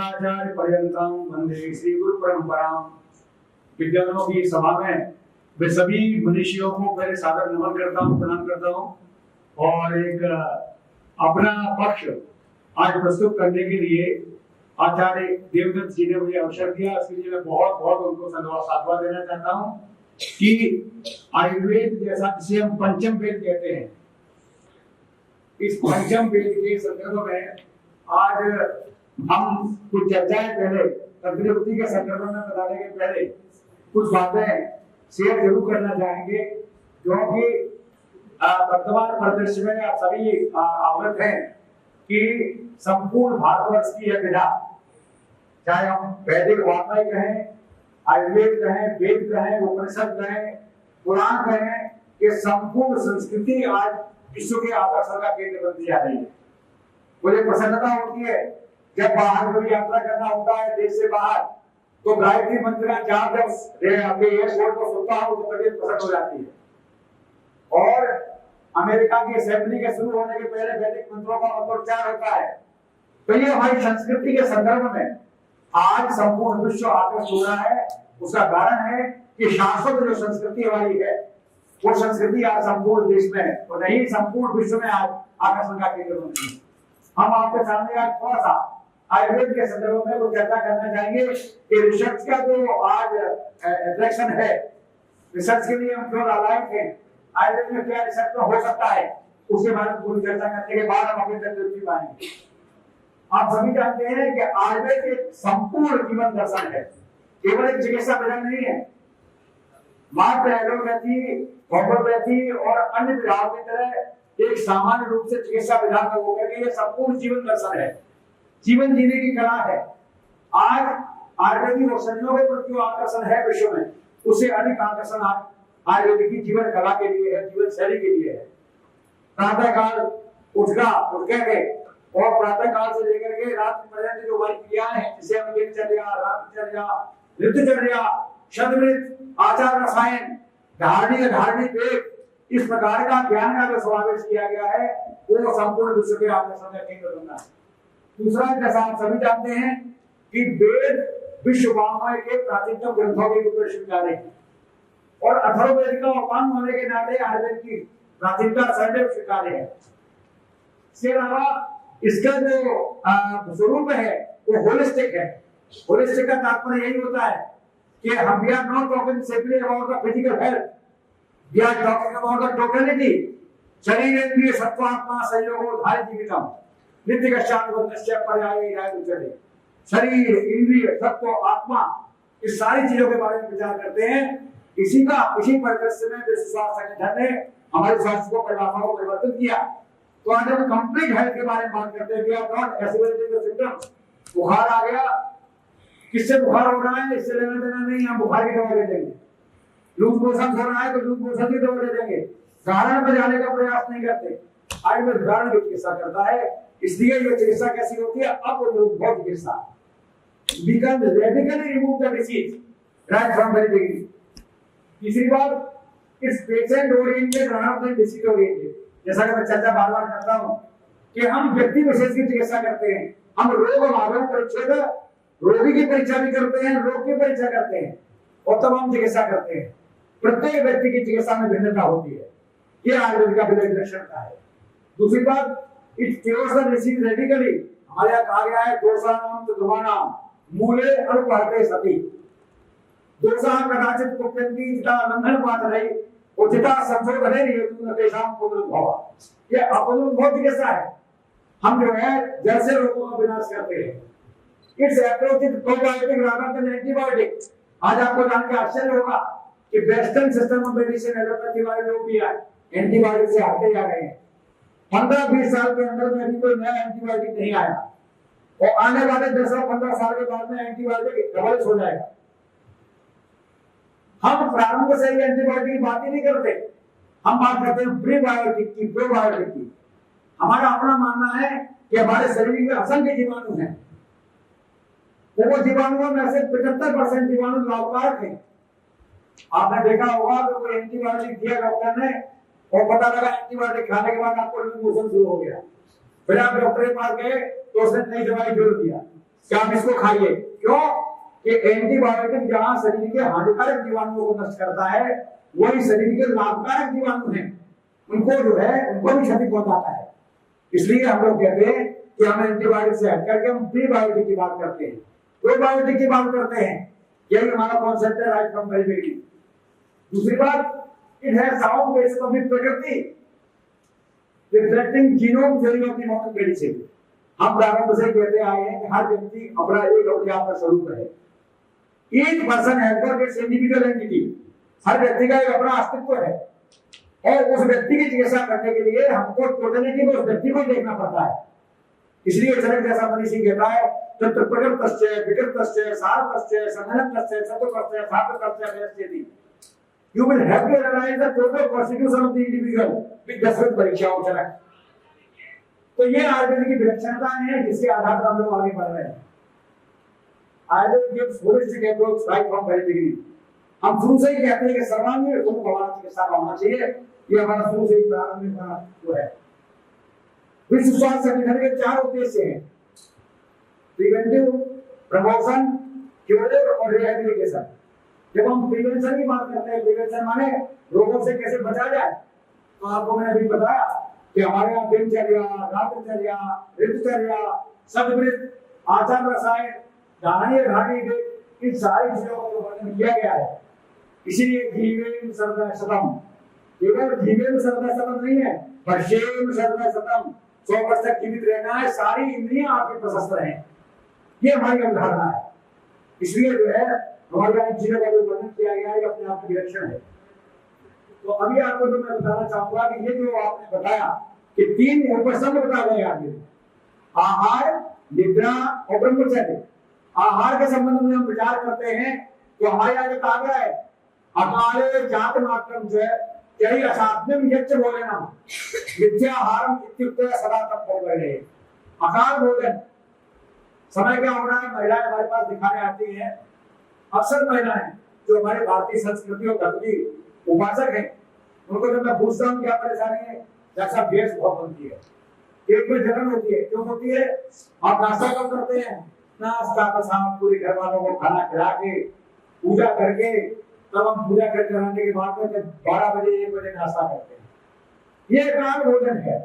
शंकराचार्य पर्यंतम वंदे श्री गुरु परंपराम। विद्वानों की सभा में वे सभी मनीषियों को पहले सादर नमन करता हूँ, प्रणाम करता हूँ और एक अपना पक्ष आज प्रस्तुत करने के लिए आचार्य देवदत्त जी ने मुझे अवसर दिया। इसके लिए मैं बहुत बहुत उनको साधुवाद देना चाहता हूँ कि आयुर्वेद जैसा जिसे हम पंचम वेद कहते हैं, इस पंचम वेद के संदर्भ में आज हम कुछ चर्चाएं पहले तंत्रयुक्ति के संदर्भ में बताने के पहले कुछ बातें शेयर जरूर करना चाहेंगे, जो कि वर्तमान परिदृश्य में आप सभी अवगत हैं कि संपूर्ण भारतवर्ष की यह विधा, चाहे हम वैदिक वाग्मय कहें, आयुर्वेद कहें, वेद कहें, उपनिषद कहें, पुराण कहें, ये संपूर्ण संस्कृति आज विश्व के आकर्षण का केंद्र बनती जा रही है। मुझे प्रसन्नता होती है जब बाहर कोई यात्रा करना होता है देश से बाहर, तो गायत्री मंत्र का जाप जब अपने एयरपोर्ट पर सुनता हूं तो तबीयत प्रसन्न हो जाती है। और अमेरिका की असेंबली के शुरू होने के पहले वैदिक मंत्रों का मंत्रोच्चार होता है। तो ये हमारी संस्कृति के संदर्भ में आज संपूर्ण विश्व आकर्षित हो रहा है। उसका कारण है कि शाश्वत जो संस्कृति हमारी है, वो संस्कृति आज संपूर्ण देश में है और नहीं संपूर्ण विश्व में आज आकर्षण का केंद्र बन रही है। हम आपके सामने आज थोड़ा सा आयुर्वेद के संदर्भ में वो चर्चा करना चाहेंगे कि रिसर्च का जो आज अट्रैक्शन है, रिसर्च के लिए हम क्यों लालायित हैं, आयुर्वेद में क्या रिसर्च हो सकता है, उसके बारे में पूरी चर्चा करने के बाद हम अपने तंत्र पाएंगे। आप सभी जानते हैं कि आयुर्वेद एक संपूर्ण जीवन दर्शन है, केवल एक चिकित्सा विधान नहीं है। मात्र एलोपैथी, होम्योपैथी और अन्य विधाओं की तरह एक सामान्य रूप से चिकित्सा विधान में होकर के ये संपूर्ण जीवन दर्शन है, जीवन जीने की कला है। आज आयुर्वेदिक औषधियों के प्रति आकर्षण है विश्व में, उससे अधिक आकर्षण आज आयुर्वेद की जीवन कला के लिए है, जीवन शैली के लिए है। प्रातः काल उठना के और प्रातः काल से लेकर के रात पर्यंत जो हमारी क्रियाएं हैं, जिसे हम दिनचर्या, रात्रिचर्या, ऋतुचर्या, शतमृत, आचार रसायन, धारणी धारणी वेद, इस प्रकार का ज्ञान का जो समावेश किया गया है, वो संपूर्ण विश्व के आकर्षण का केंद्र बनना है। दूसरा, जैसा आप सभी जानते हैं कि वेद विश्व वाङ्मय के प्राचीनतम ग्रंथों के रूप में स्वीकारे हैं और अथर्ववेद का उपांग होने के नाते आयुर्वेद की प्राचीनता सर्वैव स्वीकारे है। इसके अलावा इसका जो स्वरूप है वो होलिस्टिक है। होलिस्टिक का तात्पर्य यही होता है कि हम we are not talking simply about the physical health, we are talking about the totality. शरीर इंद्रिय सत्व आत्मा संयोगो धार्य जीवितम नित्य कश्यानुबंधस्य पर्याये रायुचरे। शरीर, इंद्रिय, सत्व, आत्मा, इस सारी चीजों के बारे में विचार करते हैं। इसी परिदृश्य में विश्व स्वास्थ्य संगठन ने हमारे स्वास्थ्य को परिभाषा को परिवर्तित किया। तो आज हम कंप्लीट हेल्थ के बारे में बात करते हैं। बुखार आ गया, किससे बुखार हो रहा है इससे लेना देना नहीं, हम बुखार की दवा दे देंगे। लूज मोशन हो रहा है तो लूज मोशन की दवा दे देंगे, कारण बचाने का प्रयास नहीं करते। आयुर्वेद कारण की चिकित्सा करता है, इसलिए ये चिकित्सा कैसी होती है, अपरोधक चिकित्सा। We can radically remove the disease right from very beginning. तीसरी बात, इस patient oriented rather than disease oriented. जैसा कि मैं चर्चा बार-बार करता हूं कि हम व्यक्ति विशेष की चिकित्सा करते हैं, हम रोग मानव परीक्षक रोगी की परीक्षा भी करते हैं, रोग की परीक्षा करते हैं और तब हम चिकित्सा करते हैं। प्रत्येक व्यक्ति की चिकित्सा में भिन्नता होती है, ये आयुर्वेद का विलक्षण लक्षण है। दूसरी बात, it cures the disease radically. हमारे यहाँ कहा गया है दोषानाम ध्रुवाणाम मूले अनुपहते सति। दोषा कदाचित कुप्यन्ति जिता लंघन पातरै उचिता संशोधने हेतु न तेषां पुनरुद्भव। ये अपनुद्भव चिकित्सा है। हम जो है जड़ से रोगों का विनाश करते हैं। It's approach is probiotic rather than antibiotic. आज आपको जान के आश्चर्य होगा कि western system of medicine allopathy वाले लोग भी आज एंटीबायोटिक से हटते जा रहे हैं। 15-20 साल के अंदर में अभी कोई नया एंटीबायोटिक नहीं आया और आने वाले 10-15 साल के बाद में एंटीबायोटिक डबल हो जाएगा। हम प्रारंभ से ही एंटीबायोटिक की बात ही नहीं करते, हम बात करते हैं प्रीबायोटिक की, प्रोबायोटिक की। हमारा अपना मानना है कि हमारे शरीर में असंख्य जीवाणु हैं, वो जीवाणुओं में से 75% जीवाणु लाभकारक हैं। आपने देखा होगा कि कोई एंटीबायोटिक दिया डॉक्टर ने और पता लगा एंटीबायोटिक खाने के बाद आपको लूज मोशन शुरू हो गया, फिर आप डॉक्टर के पास गए तो उसने नई दवाई जोड़ दिया, कि आप इसको खाइए। क्यों कि एंटीबायोटिक जहां शरीर के हानिकारक जीवाणुओं को नष्ट करता है, वही शरीर के लाभकारक जीवाणु हैं, उनको जो है उनको भी क्षति पहुंचाता है। इसलिए हम लोग कहते हैं कि हम एंटीबायोटिक से हट करके हम प्रीबायोटिक की बात करते हैं, प्रोबायोटिक की बात करते हैं। यही हमारा कॉन्सेप्ट है राइट फ्रॉम वेरी बिगिनिंग। दूसरी बात, it has sound basis of prakriti reflecting genome theory of the modern medicine. हम प्रारंभ से कहते आए हैं कि हर व्यक्ति अपना एक अपने आप का स्वरूप है। Each person has got its individual entity. हर व्यक्ति का एक अपना अस्तित्व है और उस व्यक्ति की चिकित्सा करने के लिए हमको टोटलिटी में उस व्यक्ति को देखना पड़ता है। इसलिए चरक जैसा मनीषी कहता है तत्र प्रकृतस्य विकृतस्य सारतस्य संघनतस्य सत्वतस्य साधकस्य व्यवस्थिति। You will have to analyze the total constitution of the individual with Dasharath परीक्षाओं चरक। तो ये आयुर्वेद की विलक्षणताएं हैं जिसके आधार पर हम लोग आगे बढ़ रहे हैं। Ayurveda gives holistic approach right from very beginning। हम शुरू से ही कहते हैं कि सर्वांगीण रूप हमारा चिकित्सा का होना चाहिए। ये हमारा शुरू से ही प्रारंभिक वो है। विश्व स्वास्थ्य संगठन के 4 उद्देश्य हैं: प्रिवेंटिव, प्रमोशन, क्योर और रिहैबिलिटेशन। जब हम प्रिवेंशन की बात करते हैं, प्रिवेंशन माने रोगों से कैसे बचा जाए, तो आपको मैंने अभी बताया कि हमारे यहाँ दिनचर्या, रात्रिचर्या, ऋतुचर्या, सदवृत्त, आचार रसायन, धारणीय घाटी, इन सारी चीजों का वर्णन किया गया है। इसीलिए जीवेम सर्वदा शतम, केवल जीवेम सर्वदा शतम नहीं है, वर्षेम सर्वदा शतम, 100 वर्ष तक जीवित रहना है, सारी इंद्रियां आपकी प्रशस्त रहें, ये हमारी अवधारणा है। इसलिए जो है हमारे यहाँ चीजों का जो वर्णन किया गया है अपने आप में विलक्षण है। तो अभी आपको जो मैं बताना चाहूंगा कि ये जो आपने बताया कि 3 उपसर्ग बता गए आगे, आहार, निद्रा और ब्रह्मचर्य। आहार के संबंध में हम विचार करते हैं तो हमारे यहाँ कहा गया है अकाले जात मात्रम जो है यही असाध्य यज्ञ भोजनम मिथ्याहारम इत्युक्ते सदा तक परिवर्णे। अकाल भोजन समय क्या हो रहा है, महिलाएं हमारे पास दिखाने आती हैं, अक्सर महिलाएं जो हमारे भारतीय संस्कृति और धर्म की उपासक हैं, उनको जब मैं पूछता हूँ क्या परेशानी है, जैसा गैस बहुत बनती है, पेट में जलन होती है, क्यों होती है? आप नाश्ता कब करते हैं? नाश्ता का शाम पूरे घर वालों को खाना खिला के पूजा करके तब हम पूजा करके आने के बाद में 12 बजे 1 बजे नाश्ता करते हैं। ये काल भोजन है।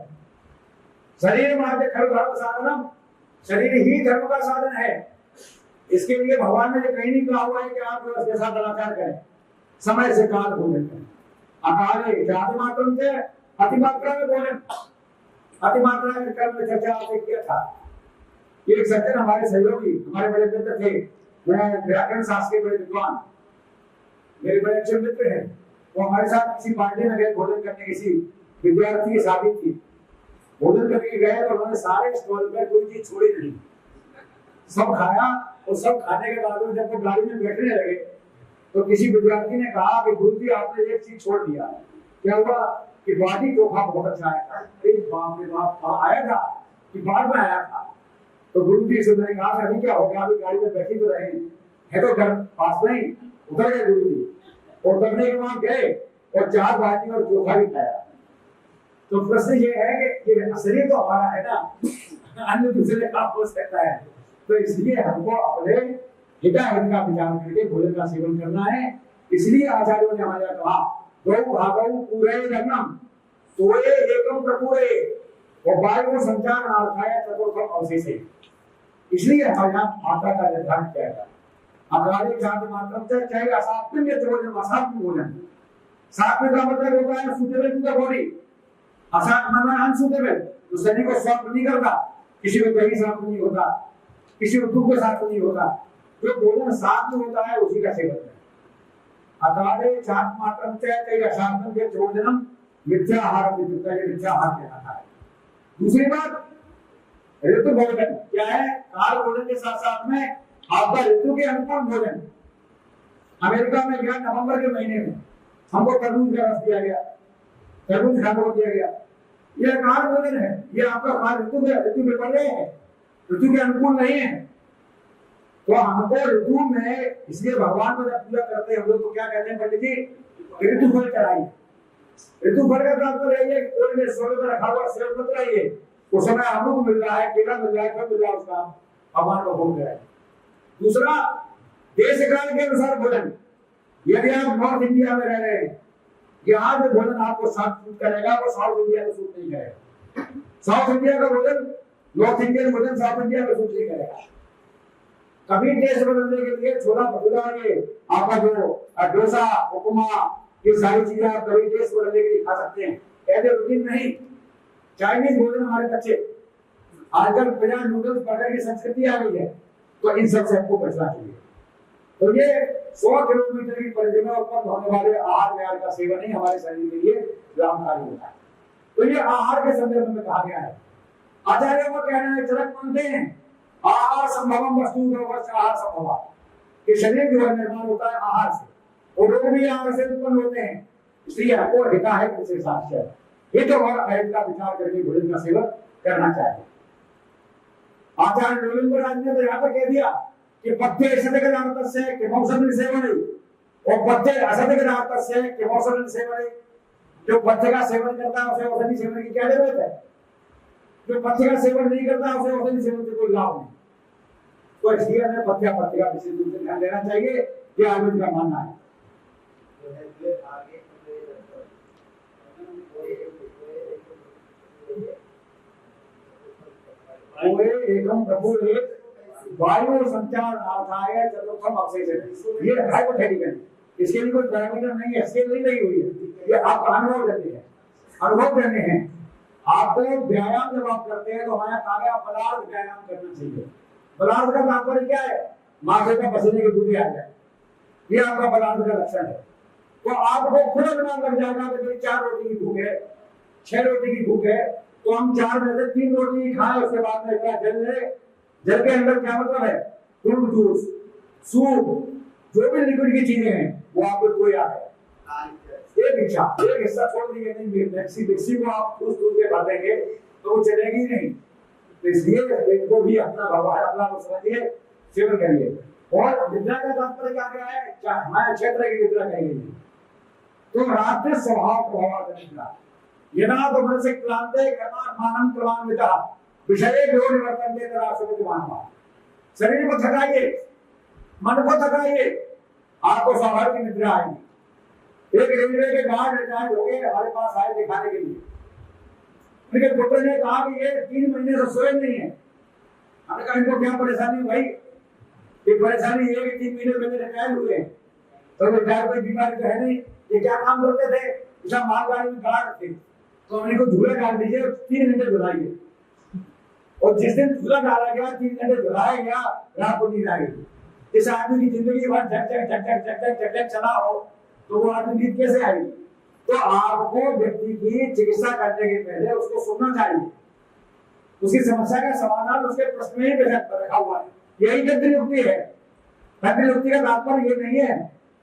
शरीर मार्ग खल धर्म साधनम, शरीर ही धर्म का साधन है। इसके लिए भगवान ने कहीं नहीं कहा हुआ है कि आप उसके साथ अनाचार करें। समय से काल भोजन करें। अकाले जाति मात्रम से अतिमात्रा में भोजन, अतिमात्रा में कर्म में चर्चा आपने किया था। एक सज्जन हमारे सहयोगी, हमारे बड़े मित्र थे, वो व्याकरण शास्त्र के बड़े विद्वान, मेरे बड़े अच्छे मित्र हैं। वो हमारे साथ किसी पार्टी में गए भोजन करने, किसी विद्यार्थी की शादी थी, भोजन करने गए तो उन्होंने सारे स्टॉल पर कोई चीज छोड़ी नहीं, सब खाया। और सब खाने के बाद जब वो गाड़ी में बैठने लगे तो किसी विद्यार्थी ने कहा कि गुरु जी आपने एक चीज छोड़ दिया। क्या हुआ कि बाटी चोखा बहुत अच्छा आया था। बाप रे बाप, आया था कि बाद में आया था। तो गुरु जी से मैंने कहा अभी क्या हो गया, अभी गाड़ी में बैठी तो रहे है, तो घर पास नहीं। उतर गए गुरु जी, और उतरने के बाद गए और 4 बाटी और चोखा भी खाया। तो प्रश्न ये है कि शरीर तो हमारा है ना, अन्य दूसरे का हो सकता है, तो इसलिए हमको अपने हिताहित का विचार करके भोजन का सेवन करना है। इसलिए आचार्यों ने हमारे कहा दो भागौ पूरे लग्नम सोए एकम प्रपूरे और वायु संचार अर्थाय चतुर्थम अवशेषे। इसलिए हमारे यहाँ मात्रा का निर्धारण किया गया। अकाले जाति मात्रम से चाहे असात्विक भोजन, असात्विक भोजन। सात्विक का मतलब होता है सुटेबल टू द बॉडी, असात्विक मतलब अनसुटेबल, तो शरीर को स्वास्थ्य नहीं करता, किसी को दही साथ नहीं होता, किसी को दूध के साथ नहीं होता। जो भोजन साथ में होता है उसी का सेवन करें। अकाले जाति मात्रम से चाहे असात्विक भोजनम मिथ्याहार मिथ्याहार कहलाता है। दूसरी बात ऋतु भोजन क्या है? काल भोजन के साथ साथ में आपका ऋतु के अनुकूल भोजन। अमेरिका में गया नवंबर के महीने में, हमको तरबूज का रस दिया गया, तरबूज खाने को दिया गया। यह काल भोजन है, यह आपका काल ऋतु में पड़ रहे हैं, ऋतु के अनुकूल नहीं है। तो हमको ऋतु में, इसलिए भगवान को जब पूजा करते हैं हम लोग तो क्या कहते हैं पंडित जी, ऋतु फल चढ़ाइए। ऋतु फल का तात्पर्य है कि कोई ने सोने में रखा हुआ सेब मत लाइए, उस समय अमरूद मिल रहा है, केला मिल रहा है, फल मिल रहा है उसका, भगवान को भोग कराए। दूसरा, देश काल के अनुसार भोजन। यदि आप नॉर्थ इंडिया में रह रहे हैं, यहाँ जो भोजन आपको सूट करेगा वो साउथ इंडिया में सूट नहीं करेगा। साउथ इंडिया का भोजन नॉर्थ इंडियन भोजन साउथ इंडिया में सूट नहीं करेगा। कभी टेस्ट बदलने के लिए छोला भटूरा, ये आपका जो डोसा, उपमा, ये सारी चीजें आप कभी टेस्ट बदलने के लिए खा सकते हैं, ऐसे रूटीन नहीं। चाइनीज भोजन हमारे बच्चे आजकल पिज़्ज़ा, नूडल्स, बर्गर की संस्कृति आ गई है, तो इन सब से आपको बचना चाहिए। तो ये 100 किलोमीटर की परिधि में उत्पन्न होने वाले आहार विहार का सेवन ही हमारे शरीर के लिए लाभकारी होता है। तो ये आहार के संदर्भ में कहा गया है। आचार्यों का कहना है, चरक मानते हैं, आहार संभवम वस्तु आहार संभव, कि शरीर जो है निर्माण होता है आहार से, और रोग भी आहार से उत्पन्न होते हैं। इसलिए हमको हिता है किसी शास्त्र हित और अहित का विचार करके भोजन का सेवन करना चाहिए। आचार्य नरेंद्र ने तो यहाँ पर कह दिया कि पथ्य असतगदार्थस्य किमौषधं सेवने, और पथ्य असतगदार्थस्य किमौषधं सेवने। जो पथ्य का सेवन करता है उसे औषधि सेवन की क्या जरूरत है? जो पथ्य का सेवन नहीं करता उसे औषधि सेवन से कोई लाभ नहीं। तो इसलिए हमें पथ्य का विशेष रूप से ध्यान देना चाहिए, ये आयुर्वेद का मानना है। एकम प्रभुरे वायु संचार अर्थाय चतुर्थम अवशेषः। ये हाइपोथेटिकल, इसके लिए कोई पैरामीटर नहीं है, स्केल नहीं लगी हुई है। ये आप अनुभव करते हैं, अनुभव करने हैं। आपको व्यायाम जब आप करते हैं तो हमारा कार्य बलार्थ व्यायाम करना चाहिए। बलार्थ का तात्पर्य क्या है? माथे का पसीने की बूंदें आ जाए, ये आपका बलार्थ का लक्षण है। तो आपको खुद अनुमान लग जाएगा कि मेरी 4 रोटी की भूख है, 6 रोटी की भूख है, तो हम 4 में से 3 रोटी खाएं, उसके बाद में क्या जल ले। जल के अंदर क्या मतलब है? फ्रूट जूस, सूप, जो भी लिक्विड की चीजें हैं वो आपको कोई आ है। एक हिस्सा छोड़ दिए नहीं, मिक्सी को आप दूध के भर देंगे तो वो चलेगी नहीं। तो इसलिए पेट को भी अपना भगवान अपना समझिए, सेवन करिए। और निद्रा का तात्पर्य क्या गया है? हमारे क्षेत्र की निद्रा कहेंगे तो रात्रि स्वभाव प्रभाव निद्रा यदा तो मनसे क्लांते कर्मात्मानं प्रमाणितः विषये जो निवर्तन दे तरह से मानवा। शरीर को थकाइए, मन को थकाइए, आपको स्वाभाविक निद्रा आएगी। एक रेलवे के गार्ड रिटायर्ड हो गए, हमारे पास आए दिखाने के लिए। उनके पुत्र ने कहा कि ये 3 महीने से सोए नहीं है। हमने कहा इनको क्या परेशानी भाई? ये परेशानी ये कि 3 महीने पहले रिटायर हुए हैं, तो रिटायर कोई बीमारी तो है नहीं। ये क्या काम करते थे? इसका मालगाड़ी में गार्ड थे, तो हमने को झूला डाल दीजिए, 3 घंटे झुलाइए। और जिस दिन झूला डाला गया 3 घंटे झुलाया गया, रात को नींद आएगी। इस आदमी की जिंदगी भर झक झक झक झक झक झक झक चला हो तो वो आदमी नींद कैसे आएगी? तो आपको व्यक्ति की चिकित्सा करने के पहले उसको सुनना चाहिए, उसकी समस्या का समाधान उसके प्रश्न में ही रखा हुआ है। यही गद्ययुक्ति है। गद्ययुक्ति का तात्पर्य ये नहीं है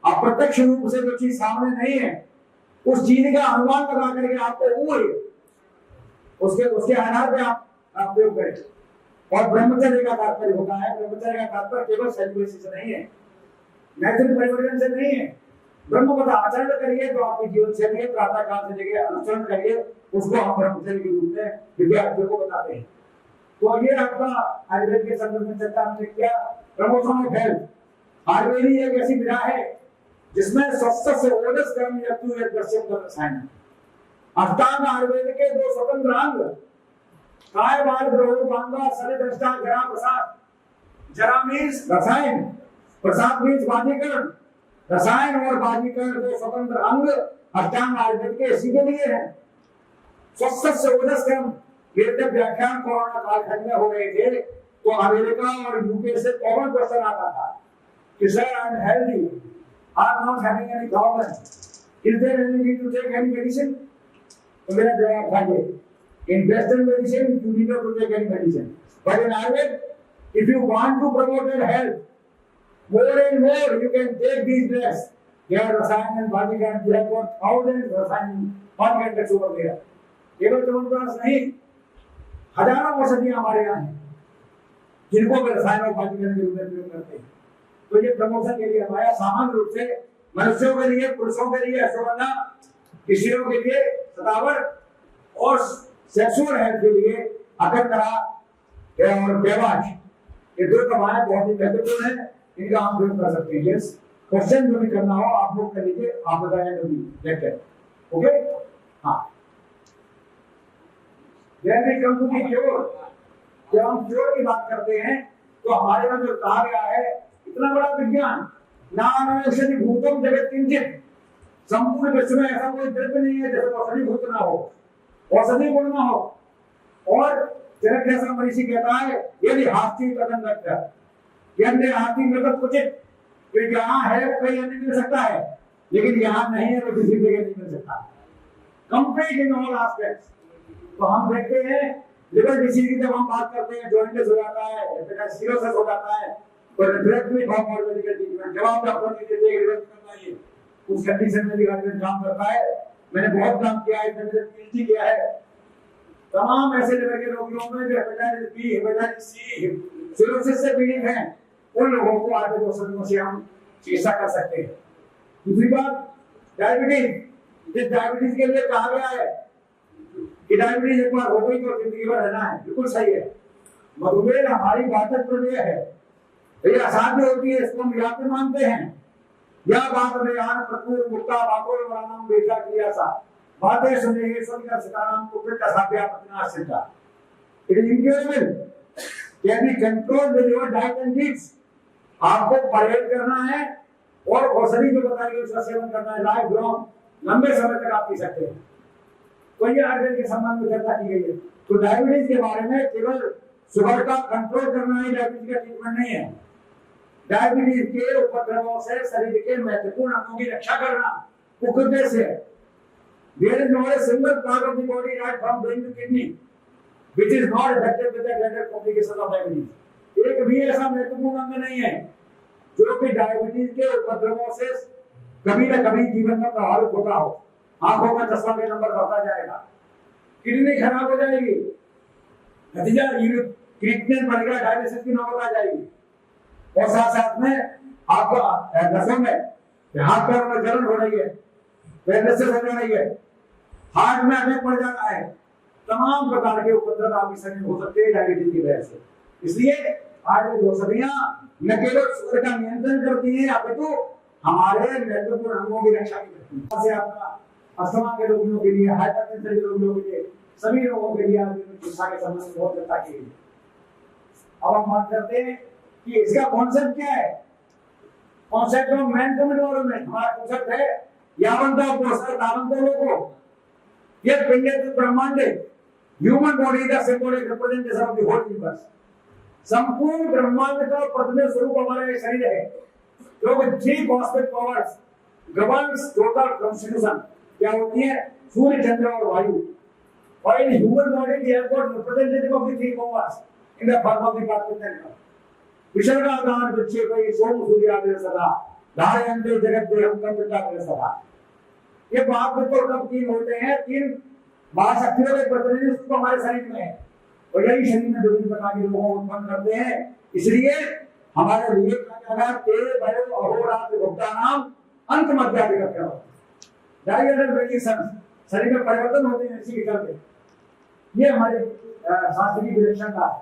अप्रत्यक्ष रूप से जो चीज सामने नहीं है उस चीज का अनुमान लगा करके आपको उसके आधार पर आप प्रयोग करें। और ब्रह्मचर्य का तात्पर्य होता है, ब्रह्मचर्य का तात्पर्य केवल सेलिब्रेशन से नहीं है, नैतिक परिवर्तन से नहीं है। ब्रह्मपद आचरण करिए तो आपकी जीवन शैली है, प्रातः काल से लेकर अनुसरण करिए, उसको हम ब्रह्मचर्य के रूप में विद्यार्थियों को बताते हैं। तो ये आपका आयुर्वेद के संदर्भ में चर्चा हमने किया। प्रमोशन ऑफ हेल्थ आयुर्वेद एक ऐसी विधा है जिसमें स्वस्थ से ओजस कर्म यत्तु यद्दर्शक रसायन। अष्टांग आयुर्वेद के 2 स्वतंत्र अंग काय बाल ग्रह बांगा शरीर दृष्टा जरा प्रसाद। जरा मीन्स रसायन, प्रसाद मीन्स बाजीकरण। रसायन और बाजीकरण 2 स्वतंत्र अंग अष्टांग आयुर्वेद के इसी के लिए है। स्वस्थ से ओजस कर्म, ये जब व्याख्यान कोरोना कालखंड में हो रहे थे तो अमेरिका और यूके से कॉमन क्वेश्चन आता था कि sir I am healthy, I am not having any problem, is there any need to take any medicine? तो मेरा जवाब था ये, in western medicine you need not to take any medicine, but in Ayurveda if you want to promote your health more and more you can take these drugs. They are rasayan and bhajikan, we have got thousands of rasayan bhajikan drugs over there. केवल चमनप्राश नहीं, हजारों औषधियां हमारे यहाँ हैं जिनको वे रसायन और बहादुरी के रूप में प्रयोग करते हैं। तो ये प्रमोशन के लिए हमारा सामान्य रूप से मनुष्यों के लिए, पुरुषों के लिए अश्वगंधा, स्त्रियों के लिए सतावर और सेक्सुअल हेल्थ के लिए अकंतरा और बेवाज, ये दो दवाएं बहुत ही महत्वपूर्ण है, इनका हम प्रयोग कर सकते हैं। यस, क्वेश्चन जो भी करना हो आप लोग कर लीजिए, आप बताएं जो भी लेक्चर। ओके, हाँ। Then we come to the cure. जब हम क्योर की बात करते हैं तो हमारे में जो कहा गया है, इतना बड़ा विज्ञान, नानावशति भूतम जगत किंचित, संपूर्ण विश्व में ऐसा कोई द्रव्य नहीं है जैसे औषधि भूत ना हो, औषधि गुण ना हो। और जनक जैसा मनीषी कहता है, यदि हाथी कदम रखता, यदि हाथी मृत कुचित, तो यहाँ है वो कहीं अन्य मिल सकता है, लेकिन यहाँ नहीं है वो किसी जगह नहीं मिल सकता। Complete in all aspects. तो हम देखते हैं लिवर डिसीज की जब हम बात करते हैं, जॉइंटिस हो जाता है, सिरोसिस हो जाता है, और डायरेक्टली फॉर्म और मेडिकल ट्रीटमेंट जब आप डॉक्टर ने देते हैं रिवर्स करना है, उस कंडीशन में डिपार्टमेंट काम करता है। मैंने बहुत काम किया है, मैंने पीएचडी किया है तमाम ऐसे लिवर के रोगियों में जो hepatitis B, hepatitis C, cirrhosis से पीड़ित हैं, उन लोगों को आगे औषधियों से हम चिकित्सा कर सकते हैं। दूसरी बात, डायबिटीज, डायबिटीज के लिए कहा गया है कि डायबिटीज एक बार हो गई तो जिंदगी भर रहना है, बिल्कुल सही है। मधुमेह हमारी घातक प्रमेय है, ये असाध्य होती है, इसको हम याद मानते हैं। या बात बेहान प्रपूर मुक्ता बाकोल वरानाम बेटा किया सा बातें सुने ये सब का सिताराम को फिर असाध्या प्रतिनाश सिद्धा। It is incurable, can be controlled with your diet and needs. आपको परहेज करना है और औषधि जो बताई गई उसका सेवन करना है, लाइफ लॉन्ग, लंबे समय तक आप पी सकते हैं। तो ये आयुर्वेद के संबंध में चर्चा की गई है। तो डायबिटीज के बारे में केवल शुगर का कंट्रोल करना ही डायबिटीज का ट्रीटमेंट नहीं है। डायबिटीज के उपद्रवों से शरीर के महत्वपूर्ण अंगों की रक्षा करना मुख्य उद्देश्य है। There is not a single part of the body right from brain to kidney which is not affected with the greater complications of diabetes. एक भी ऐसा महत्वपूर्ण अंग नहीं है जो कि डायबिटीज के उपद्रवों से कभी न कभी जीवन में प्रभावित होता हो। आंखों का चश्मा का नंबर बढ़ता जाएगा, किडनी खराब हो जाएगी, नतीजा क्रिएटिनिन बढ़ेगा, डायलिसिस की नौबत आ जाएगी, और साथ साथ में आपका नसों में हाथ पैरों में जलन हो रही है, पैरालिसिस हो रही है, हार्ट में अटैक पड़ जाता है, तमाम प्रकार के उपद्रव आपके शरीर में हो सकते हैं डायबिटीज की वजह से। इसलिए आयुर्वेद औषधियां न केवल शुगर का नियंत्रण करती हैं अपितु हमारे महत्वपूर्ण अंगों की रक्षा भी करती हैं। जैसे आपका अस्थमा के रोगियों के लिए, हाइपरटेंशन के रोगियों के लिए, सभी रोगों के लिए चिकित्सा के संबंध में बहुत चर्चा की गई। अब हम बात करते हैं कि इसका कॉन्सेप्ट क्या है। Concept of man cum environment, हमारा कॉन्सेप्ट है यावंतो पोषण तावंतो लोको, ये पिंडे ब्रह्मांडे, human body is the symbolic representation of the whole universe. संपूर्ण ब्रह्मांड का प्रतिनिधि स्वरूप हमारा ये शरीर है, जो कि three cosmic powers governs total constitution क्या होती है, सूर्य, चंद्र और वायु। और in human body we have got representative of the three powers in the form of the particle. विसर्गा दान विच्छे कोई सोम सूर्य आदि सदा धारयन्ते जगत देहम कंपिता करे सदा। ये महाभूत कब तीन होते हैं, तीन महाशक्तियों के प्रतिनिधि स्वरूप हमारे शरीर में है, और यही शरीर में विभिन्न प्रकार के रोगों को उत्पन्न करते हैं। इसलिए हमारे लिए क्या तेरे भय अहोरात्र भुक्ता नाम अंत मध्यादि का क्या डायरेक्ट वेरिएशन शरीर में परिवर्तन होते हैं, इसी के चलते ये हमारे शास्त्रीय विवेचन का है।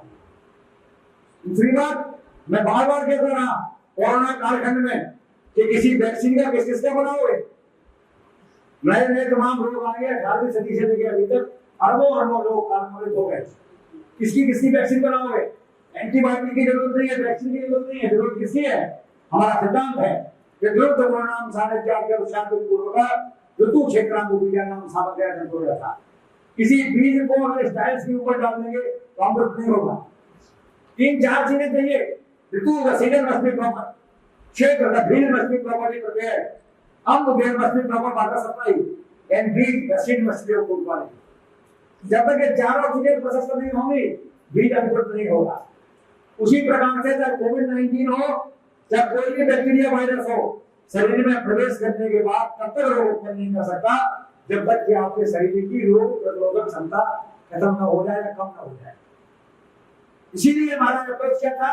दूसरी बात, मैं बार बार कहता रहा कोरोना कालखंड में कि किसी वैक्सीन का किस किसका बनाओगे, नए नए तमाम रोग आए हैं। 18वीं सदी से लेकर अभी तक अरबों लोग कालमोलित हो गए। किसकी वैक्सीन बनाओगे? एंटीबायोटिक की जरूरत नहीं है, वैक्सीन की जरूरत नहीं है, जरूरत किसकी है? हमारा सिद्धांत है कि द्रुत कोरोना सारे त्याग के उपचार के पूर्व का ऋतु क्षेत्रांग बीजा नाम सामग्री जंतु था। किसी बीज को अगर स्टाइल्स के ऊपर डाल देंगे तो अमृत नहीं होगा। 3-4 चीजें चाहिए, ritu the season must be proper, kshetra the field must be properly prepared, there must be proper water supply and beej the seed must be of good quality. जब तक ये चारों चीजें प्रशस्त नहीं होंगी बीज अंकुरित नहीं होगा। उसी प्रकार से चाहे कोविड-19 हो, चाहे कोई भी बैक्टीरिया वायरस हो, शरीर में प्रवेश करने के बाद तब तक रोग उत्पन्न नहीं कर सकता जब तक कि आपके शरीर की रोग प्रतिरोधक क्षमता खत्म न हो जाए या कम न हो जाए। इसीलिए हमारा अप्रोच क्या था,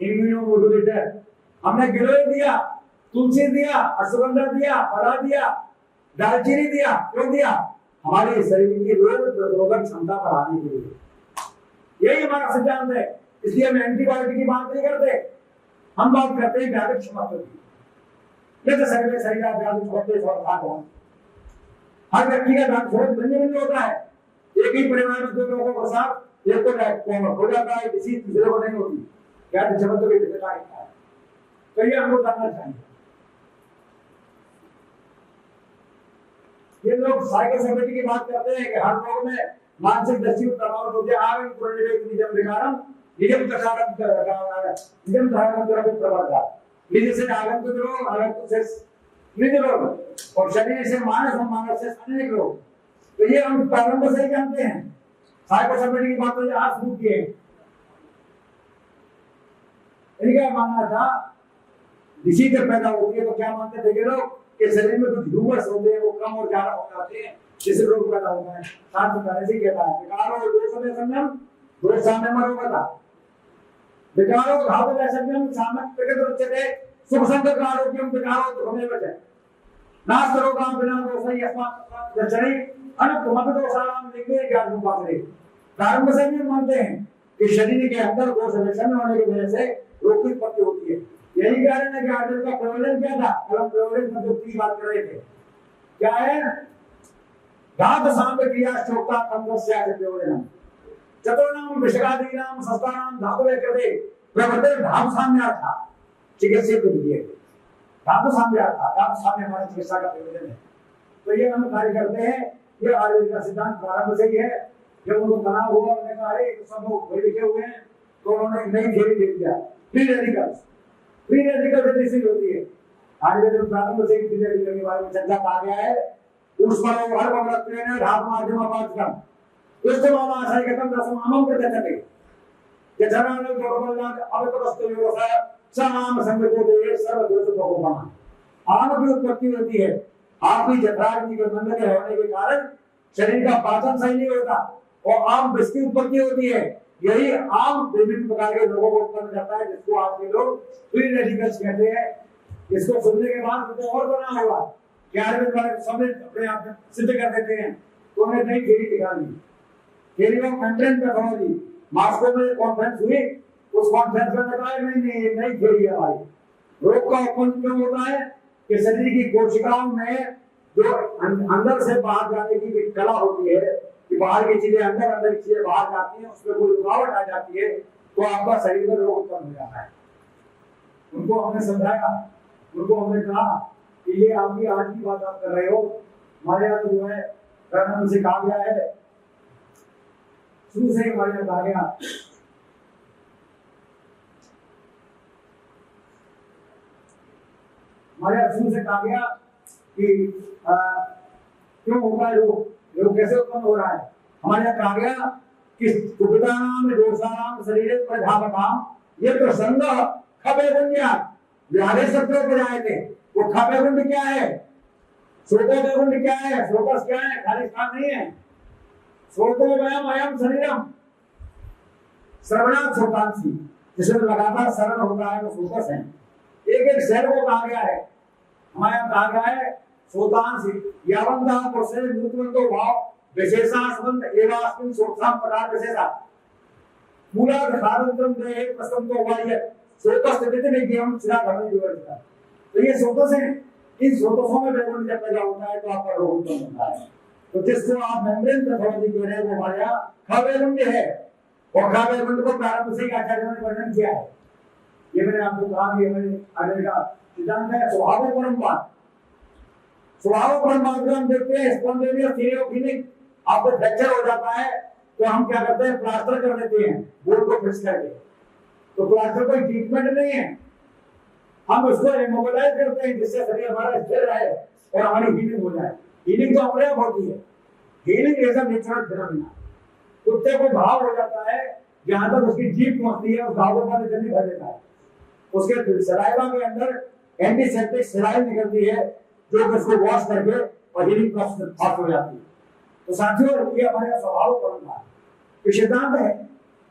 इम्यूनोमोडुलेटर। हमने गिलोय दिया, तुलसी दिया, अश्वगंधा दिया, पला दिया, दालचीनी दिया। क्यों दिया? हमारे शरीर की रोग प्रतिरोधक क्षमता बढ़ाने के लिए। यही हमारा सिद्धांत है इसलिए हम एंटीबायोटिक की बात नहीं करते, हम बात करते हैं व्याधि क्षमत्व की। जैसे शरीर में शरीर व्याधि छोटे और हर व्यक्ति का दांत बहुत भिन्न होता है। एक ही परिवार में दो लोगों के साथ एक को हो जाता है, किसी दूसरे को नहीं होती। व्याधि क्षमत्व की भिन्नता है, तो ये हमको जानना चाहिए। ये लोग साइकोसोमेटिक की बात करते हैं कि हर लोग में मानसिक दृष्टि प्रभावित होते आगे निजम विकारम निजम प्रकारम निजम धारणा द्वारा प्रवर्ता निज से आगंतुक रोग आगंतुक से निज रोग और शरीर से मानस और मानस से अनेक रोग। तो ये हम प्रारंभ से ही जानते हैं। साइकोसोमेटिक की बात तो आज शुरू किए। इनका मानना था किसी जब पैदा होती है तो क्या मानते थे ये लोग कि शरीर में कुछ ह्यूमर्स होते हैं, वो कम और ज्यादा हो जाते हैं, जिससे रोग पैदा होता है। शास्त्र पहले से कहता है विकारो दोष में संयम दोष सामने मरोगता विकारो धातु में संयम सामने प्रकृति उच्चते सुख संगत आरोग्यम विकारो तो हमें बचे नाश रोगा बिना दोषै अस्मात् दर्शने अनंत मत दोषाणाम लिंगे ज्ञान उपासने। प्रारंभ से भी मानते हैं कि शरीर के अंदर दोष विषम होने की वजह से रोग की उत्पत्ति होती है। यही कारण है कि आर्यन का प्रयोजन क्या था, कलम प्रयोजन मतलब की बात कर रहे थे, क्या है धातु साम्य क्रिया शोक्ता तंत्रस्य प्रयोजन चतुर्णाम विषगादीनाम सस्तानाम धातुवे कृते प्रवर्तन धातु साम्यार्थ चिकित्सा के लिए धातु साम्यार्थ धातु साम्य हमारे चिकित्सा का प्रयोजन है। तो ये हम कार्य करते हैं। ये आयुर्वेद का सिद्धांत प्रारंभ से ही है। जब उनको तनाव हुआ उन्होंने कहा अरे सब लोग पढ़े लिखे हुए हैं, तो उन्होंने नई थ्योरी दे दिया फ्री रेडिकल से डिसीज होती है। आयुर्वेद में प्रारंभ से ही फ्री रेडिकल के बारे में चर्चा कहा गया है। ऊष्मणो हर वक्रत्वेन धातु माध्यम अपाचकम उष्णमाम आशयकतम रसमामम प्रचचते यथानाम गोबलनाथ अवतरस्तु योगसा समाम संगतो दे सर्व दोष भगवान। आम की उत्पत्ति होती है। आप भी जठराग्नि के बंध के होने के कारण शरीर का पाचन सही नहीं होता और आम विष की उत्पत्ति होती है। यही आम विभिन्न प्रकार के रोगों को उत्पन्न करता है, जिसको आज के लोग फ्री रेडिकल्स कहते हैं। इसको सुनने के बाद मुझे और बना होगा कि आयुर्वेद वाले सब अपने आप में सिद्ध कर देते हैं, तो उन्हें नई थ्योरी निकाली। Theory of maintain pathology Moscow में कॉन्फ्रेंस हुई, उस कॉन्फ्रेंस में बताया नहीं नई थ्योरी है हमारी। रोग का उत्पन्न क्यों होता है कि शरीर की कोशिकाओं में जो अंदर से बाहर जाने की कला होती है कि बाहर की चीजें अंदर की चीजें बाहर जाती हैं, उसमें कोई रुकावट आ जाती है तो आपका शरीर में रोग उत्पन्न हो जाता है। उनको हमने समझाया, उनको हमने कहा कि ये आपकी आज की बात आप कर रहे हो, हमारे यहाँ तो जो है प्रारंभ से कहा गया है, शुरू से ही हमारे यहाँ कहा गया हमारे यहाँ शुरू से कहा गया कि क्यों होता है रोग कैसे उत्पन्न हो रहा है। हमारे यहाँ कहा गया कि कुपितानाम दोषानाम शरीरे प्रधावताम ये तो संग खबे गुंजा व्याधि शब्दों पर आए थे। वो खबे गुंड क्या है, श्रोतो गुंड क्या है, श्रोतस क्या है, खाली स्थान नहीं है। श्रोतो वयम अयम शरीरम श्रवणात् श्रोतांसी, जिसमें लगातार श्रवण होता है वो श्रोतस है। एक एक शहर को कहा गया है, हमारे यहाँ कहा गया है श्रोतांसी यावंता पुरुषे मूर्तवंतो भाव विशेषास्मंत एवास्मिन श्रोताम पदार्थ विशेषा मूलाद खादंत्रम देहे प्रसंतो वाय श्रोतस स्थिति में कि हम सिरा धर्म विवरण। तो ये श्रोतस है, इन श्रोतसों में वैगुण्य जब पैदा होता है तो आपका रोग उत्पन्न होता है। तो जिसको आप मेम्ब्रेन पैथोलॉजी कह रहे हैं वो हमारे यहाँ खवैगुण्य है, और खवैगुण्य को प्रारंभ से ही आचार्यों ने वर्णन किया है। ये मैंने आपको कहा कि हमारे आगे का सिद्धांत है स्वभाव परम्परा। स्वभाव परम्परा हम देखते हैं स्पॉन्टेनियस थ्योरी ऑफ हीलिंग। आपको फ्रैक्चर हो जाता है तो हम क्या करते हैं, प्लास्टर कर देते हैं बोर्ड को फिक्स करके। तो प्लास्टर कोई ट्रीटमेंट नहीं है, हम उसको इमोबिलाइज करते हैं जिससे शरीर हमारा स्थिर रहे और हमारी हीलिंग हो जाए। हीलिंग तो अपने आप होती है, हीलिंग ऐसा नेचुरल फिनोमेना। कुत्ते को घाव हो जाता है, जहां तक उसकी जीभ पहुंचती है उस घाव को पानी जल्दी भर देता है। उसके सलाइवा के अंदर एंटीसेप्टिक सलाइन निकलती है जो उसको वॉश करके और हीलिंग प्रोसेस फास्ट हो जाती है। तो साथियों ये हमारे स्वभाव परंपरा है, सिद्धांत है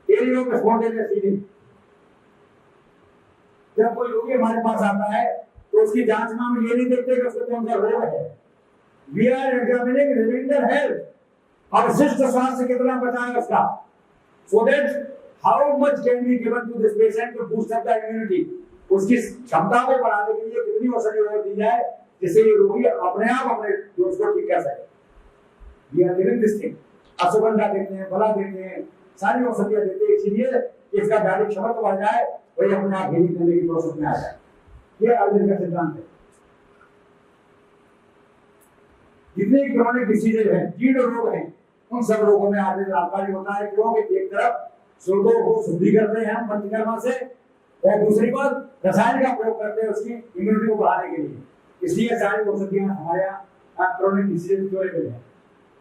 थ्योरी ऑफ स्पॉन्टेनियस हीलिंग। जब कोई रोगी हमारे पास आता है तो उसकी जांच में हम ये नहीं देखते कि उसको कौन सा रोग है। We are examining remainder health, अवशिष्ट स्वास्थ्य कितना बचा है उसका, so that how much can be given to this patient to boost up the immunity, उसकी क्षमता को बढ़ाने के लिए कितनी औषधि और दी जाए जिससे ये रोगी अपने आप अपने दोष को ठीक कर सके। ये लिविंग दिस थिंग, अश्वगंधा देते हैं, बला देते हैं, सारी औषधियां देते हैं, इसलिए इसका शारीरिक क्षमता बढ़ जाए और ये अपने आप हीलिंग करने की प्रोसेस में आ जाए। ये आयुर्वेद का सिद्धांत है। जितने क्रोनिक डिसीजेज हैं, जीर्ण रोग हैं, उन सब रोगों में आयुर्वेद लाभकारी होता है, क्योंकि एक तरफ स्रोतों को शुद्धि करते हैं हम पंचकर्मा से, और दूसरी बात रसायन का प्रयोग करते हैं उसकी इम्यूनिटी को बढ़ाने के लिए। इसलिए सारी औषधियां हमारे यहाँ क्रोनिक डिसीजेज के लिए हैं।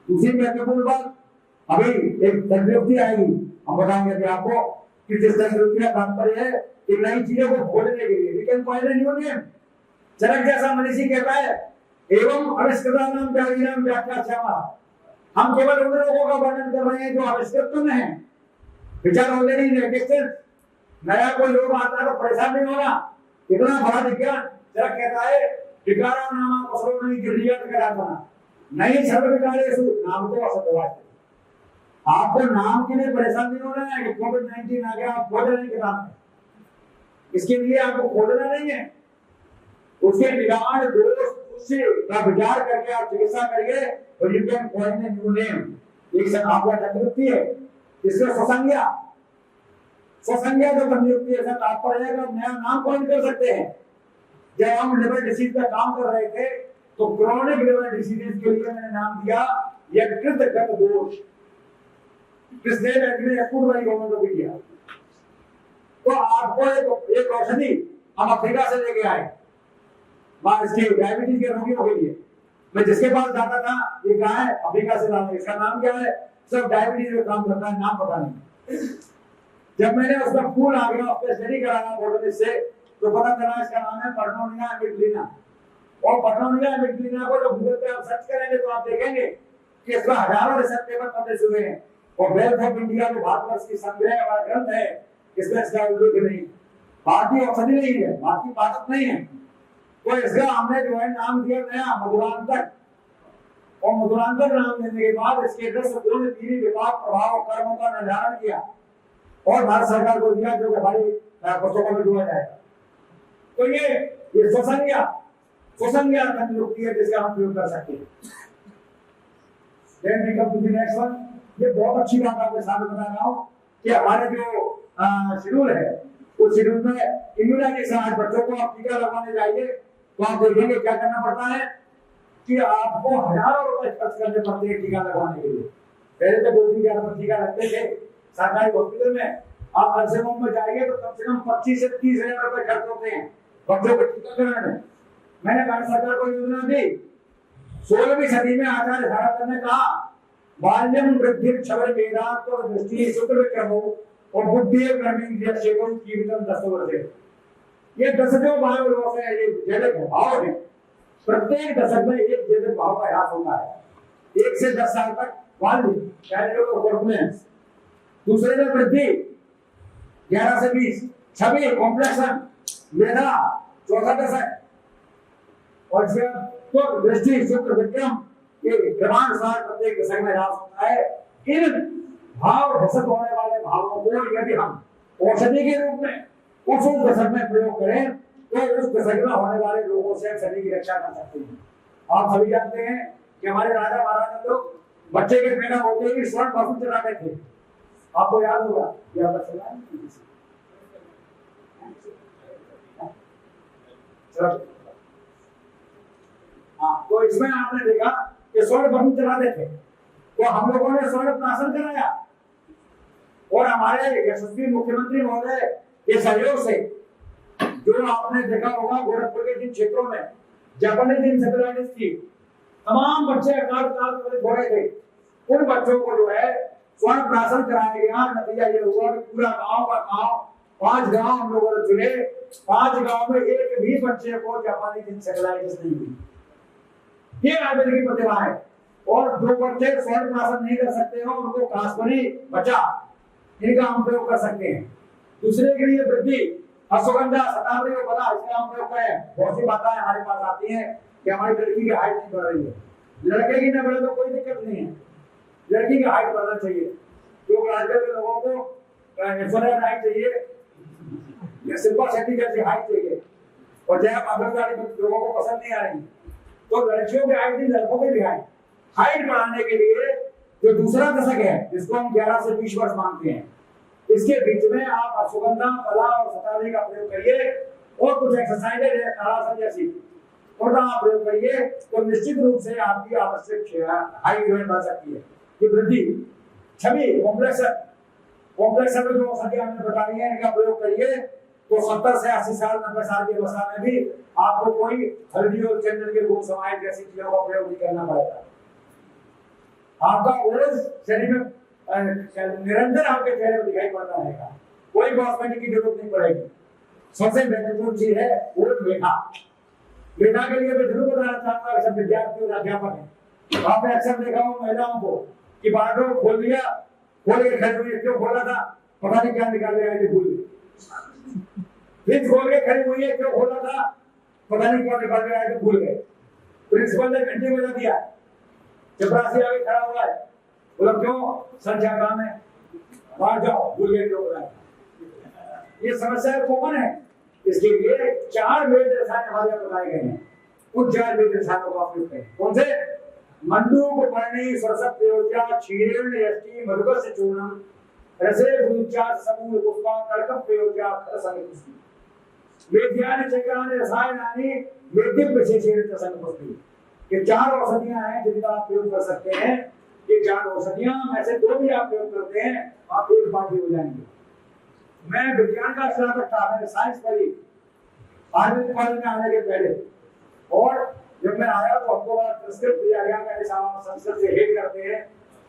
दूसरी महत्वपूर्ण बात, अभी एक तंदुरुस्ती आएगी, हम बताएंगे कि आपको कि जिस तंदुरुस्ती का तात्पर्य है कि नई चीजों को खोजने के लिए, लेकिन पहले न्यू नेम, चरक जैसा मनीषी कहता है एवं आविष्कृतानाम त्यागिनाम व्याख्यास्यामः, हम केवल उन लोगों का वर्णन कर रहे हैं जो आविष्कृत में है, विचार ऑलरेडी इन एग्जिस्टेंस। नया कोई रोग आता है तो परेशान नहीं होना, इतना बड़ा विज्ञान। चरक कहता है विकारा नाम असरो नहीं गिरियत कराता नहीं सर्व विकारेषु नाम तो असतवाच। आपको नाम के लिए परेशान नहीं होना है कि कोविड-19 आ गया आप खोज रहे हैं किताब में, इसके लिए आपको खोजना नहीं है, उसके निदान दोष उससे का विचार करके आप चिकित्सा करिए और you can coin a new name. एक से आपका तंदुरुस्ती है, इसमें स्वसंज्ञा, स्वसंज्ञा जो तंदुरुस्ती है तात्पर्य है कि नया नाम कॉइन कर सकते हैं। जब हम लिवर डिसीज का काम कर रहे थे तो क्रोनिक लिवर डिसीजेज के लिए मैंने नाम दिया यकृतगत दोष, किसने अप्रूव वाली गवर्नमेंट को किया। तो आपको एक औषधि हम अफ्रीका से लेके आए इसके डायबिटीज के रोगियों के लिए। मैं जिसके पास जाता था ये कहा है अफ्रीका से लाना, इसका नाम क्या है, सब डायबिटीज में काम करता है, नाम पता नहीं। जब मैंने उसका फूल आ गया उसका स्टडी कराया बोर्डर से तो पता चला इसका नाम है पर्नोनिया एमिग्लिना। और पर्नोनिया एमिग्लिना को जब गूगल पे आप सर्च करेंगे तो आप देखेंगे कि इसका हजारों रिसर्च पेपर पब्लिश हुए हैं और वेल्थ ऑफ इंडिया जो भारतवर्ष की संग्रह वाला ग्रंथ है इसमें इसका उल्लेख नहीं। भारतीय औषधि नहीं है, भारतीय पादप नहीं है, तो इसका हमने जो है नाम दिया नया मधुरांतक। और मधुरांतक नाम देने के बाद इसके 10 गुण तीन विपाक प्रभाव और कर्मों का निर्धारण किया और भारत सरकार को दिया जो कि हमारी पुस्तकों में जोड़ा जाएगा। तो ये स्वसंज्ञा तंदुरुस्ती है जिसका हम प्रयोग कर सकते हैं। Then we come to the next one। ये बहुत अच्छी बात आपके सामने बता रहा हूँ कि हमारे जो शेड्यूल है उस शेड्यूल में इम्यूनाइजेशन, आज बच्चों को आप टीका लगवाने जाइए तो आप देखेंगे क्या करना पड़ता है कि आपको हजारों रुपए खर्च करने पड़ते हैं टीका लगवाने के लिए। पहले तो 2-3 हजार टीका लगते थे सरकारी हॉस्पिटल में, आप नर्सिंग होम में जाएंगे तो कम से कम 25 से 30 हजार रुपए खर्च होते हैं बच्चों को टीकाकरण में। मैंने भारत सरकार को योजना दी, 16वीं सदी में आचार्य भारत ने कहा बाल्यम वृद्धि क्षवर वेदांत और दृष्टि शुक्र विक्रमो और बुद्धि कर्मेंद्रिय सेवन जीवितम 10 वर्ष। ये 10 जो भाव है ये जैविक भाव है, प्रत्येक दशक में एक जैविक भाव का ह्रास होता है। 1 से 10 साल तक बाल्य, दूसरे में वृद्धि 11 से 20, 26 कॉम्प्लेक्शन, मेधा 14 दशक, और तो दृष्टि शुक्र विक्रम ये क्रमानुसार प्रत्येक दशक में ह्रास होता है। इन भाव ह्रासक होने वाले भावों को यदि हम औषधि के रूप में उस दशक में प्रयोग करें तो उस दशक में होने वाले रोगों से शरीर की रक्षा कर सकते हैं। आप सभी जानते हैं कि हमारे राजा महाराजा लोग बच्चे के पैदा होते ही स्वर्ण बाबू चलाते थे, आपको याद होगा यह बच्चा। हाँ, तो इसमें आपने देखा कि स्वर्ण बाबू चलाते थे तो हम लोगों ने स्वर्ण प्राशन कराया और हमारे यशस्वी मुख्यमंत्री महोदय के सहयोग से जो आपने देखा होगा गोरखपुर के जिन क्षेत्रों में जापानीज इंसेफेलाइटिस थी, तमाम बच्चे अकाल हो रहे थे, उन बच्चों को जो है स्वर्ण प्राशन कराया गया। नतीजा ये हुआ कि पूरा गांव का गांव 5 गांव हम लोगों ने चुने, 5 गांव में एक भी बच्चे को जापानीज इंसेफेलाइटिस नहीं हुई। ये आयुर्वेद की प्रतिभा है। और जो बच्चे स्वर्ण प्राशन नहीं कर सकते हो उनको कास्परी बचा इनका हम प्रयोग कर सकते हैं। दूसरे के लिए वृद्धि अश्वगंधा शतावरी और बला इसका हम प्रयोग करें। बहुत सी बातें हमारे पास आती हैं कि हमारी लड़की की हाइट नहीं बढ़ रही है, लड़के की न बढ़े तो कोई दिक्कत नहीं है, लड़की की हाइट बढ़ना चाहिए क्योंकि आजकल के लोगों को इंफ्रारेड हाइट चाहिए या शिल्पा शेट्टी जैसी हाइट चाहिए और जय अग्रवाल लोगों को पसंद नहीं आ रही, तो लड़कियों की हाइट नहीं लड़कों की भी हाइट बढ़ाने के लिए जो दूसरा दशक है जिसको हम 11 से 20 वर्ष मानते हैं, इसके बीच में आप अश्वगंधा, कला और शतावरी का प्रयोग करिए और कुछ एक्सरसाइज है ताड़ासन जैसी थोड़ा आप प्रयोग करिए तो निश्चित रूप से आपकी आवश्यक हाइट जो है बढ़ सकती है। ये वृद्धि छवि कॉम्प्लेक्शन में जो औषधियां हमने बताई है इनका प्रयोग करिए तो 70 से 80 साल 90 साल की अवस्था में भी आपको कोई हल्दी और चंदन के गुण समाहित जैसी चीजों का प्रयोग नहीं करना पड़ेगा। आपका ओज शरीर में निरंतर आपके चेहरे पर दिखाई पड़ता रहेगा, कोई कॉस्मेटिक की जरूरत नहीं पड़ेगी। सबसे महत्वपूर्ण चीज है ओज मेधा के लिए मैं जरूर बताना चाहूंगा सब विद्यार्थी और अध्यापक है। आपने अक्सर देखा हो महिलाओं को कि बाटो खोल दिया, खोल के खड़ी हुई, क्यों खोला था पता नहीं क्या निकाल लिया है, भूल गए। फिर खोल के खड़ी हुई है, क्यों खोला था पता नहीं क्यों निकाल लिया है, भूल गए। प्रिंसिपल ने घंटी बजा दिया, चपरासी आगे खड़ा हुआ है, बोला क्यों संख्या काम है, बाहर जाओ, भूल गए क्यों बोला। ये समस्या कॉमन है, इसके लिए 4 वेद रसायन हमारे यहाँ बताए गए हैं। उन 4 वेद रसायनों का उपयोग करें। कौन से? मंडूक पर्णी सरसत प्रयोज्या क्षीरेण यष्टि मधुकस्य चूर्णम रसे गुंचा समूह पुष्पा तर्कम प्रयोज्या रसंगति वेद्यानि चक्रानि रसायनानि वेद्य विशेषेण संपत्ति। ये 4 औषधियां हैं जिनका आप प्रयोग कर सकते हैं। ये 4 औषधियां में से 2 भी आप प्रयोग करते हैं, आप एक बात हो जाएंगे। मैं विज्ञान का स्नातक था, मैंने साइंस पढ़ी आयुर्वेद कॉलेज में आने के पहले, और जब मैं आया तो हमको संस्कृत दिया गया, मैंने सामान संस्कृत से हेट करते हैं,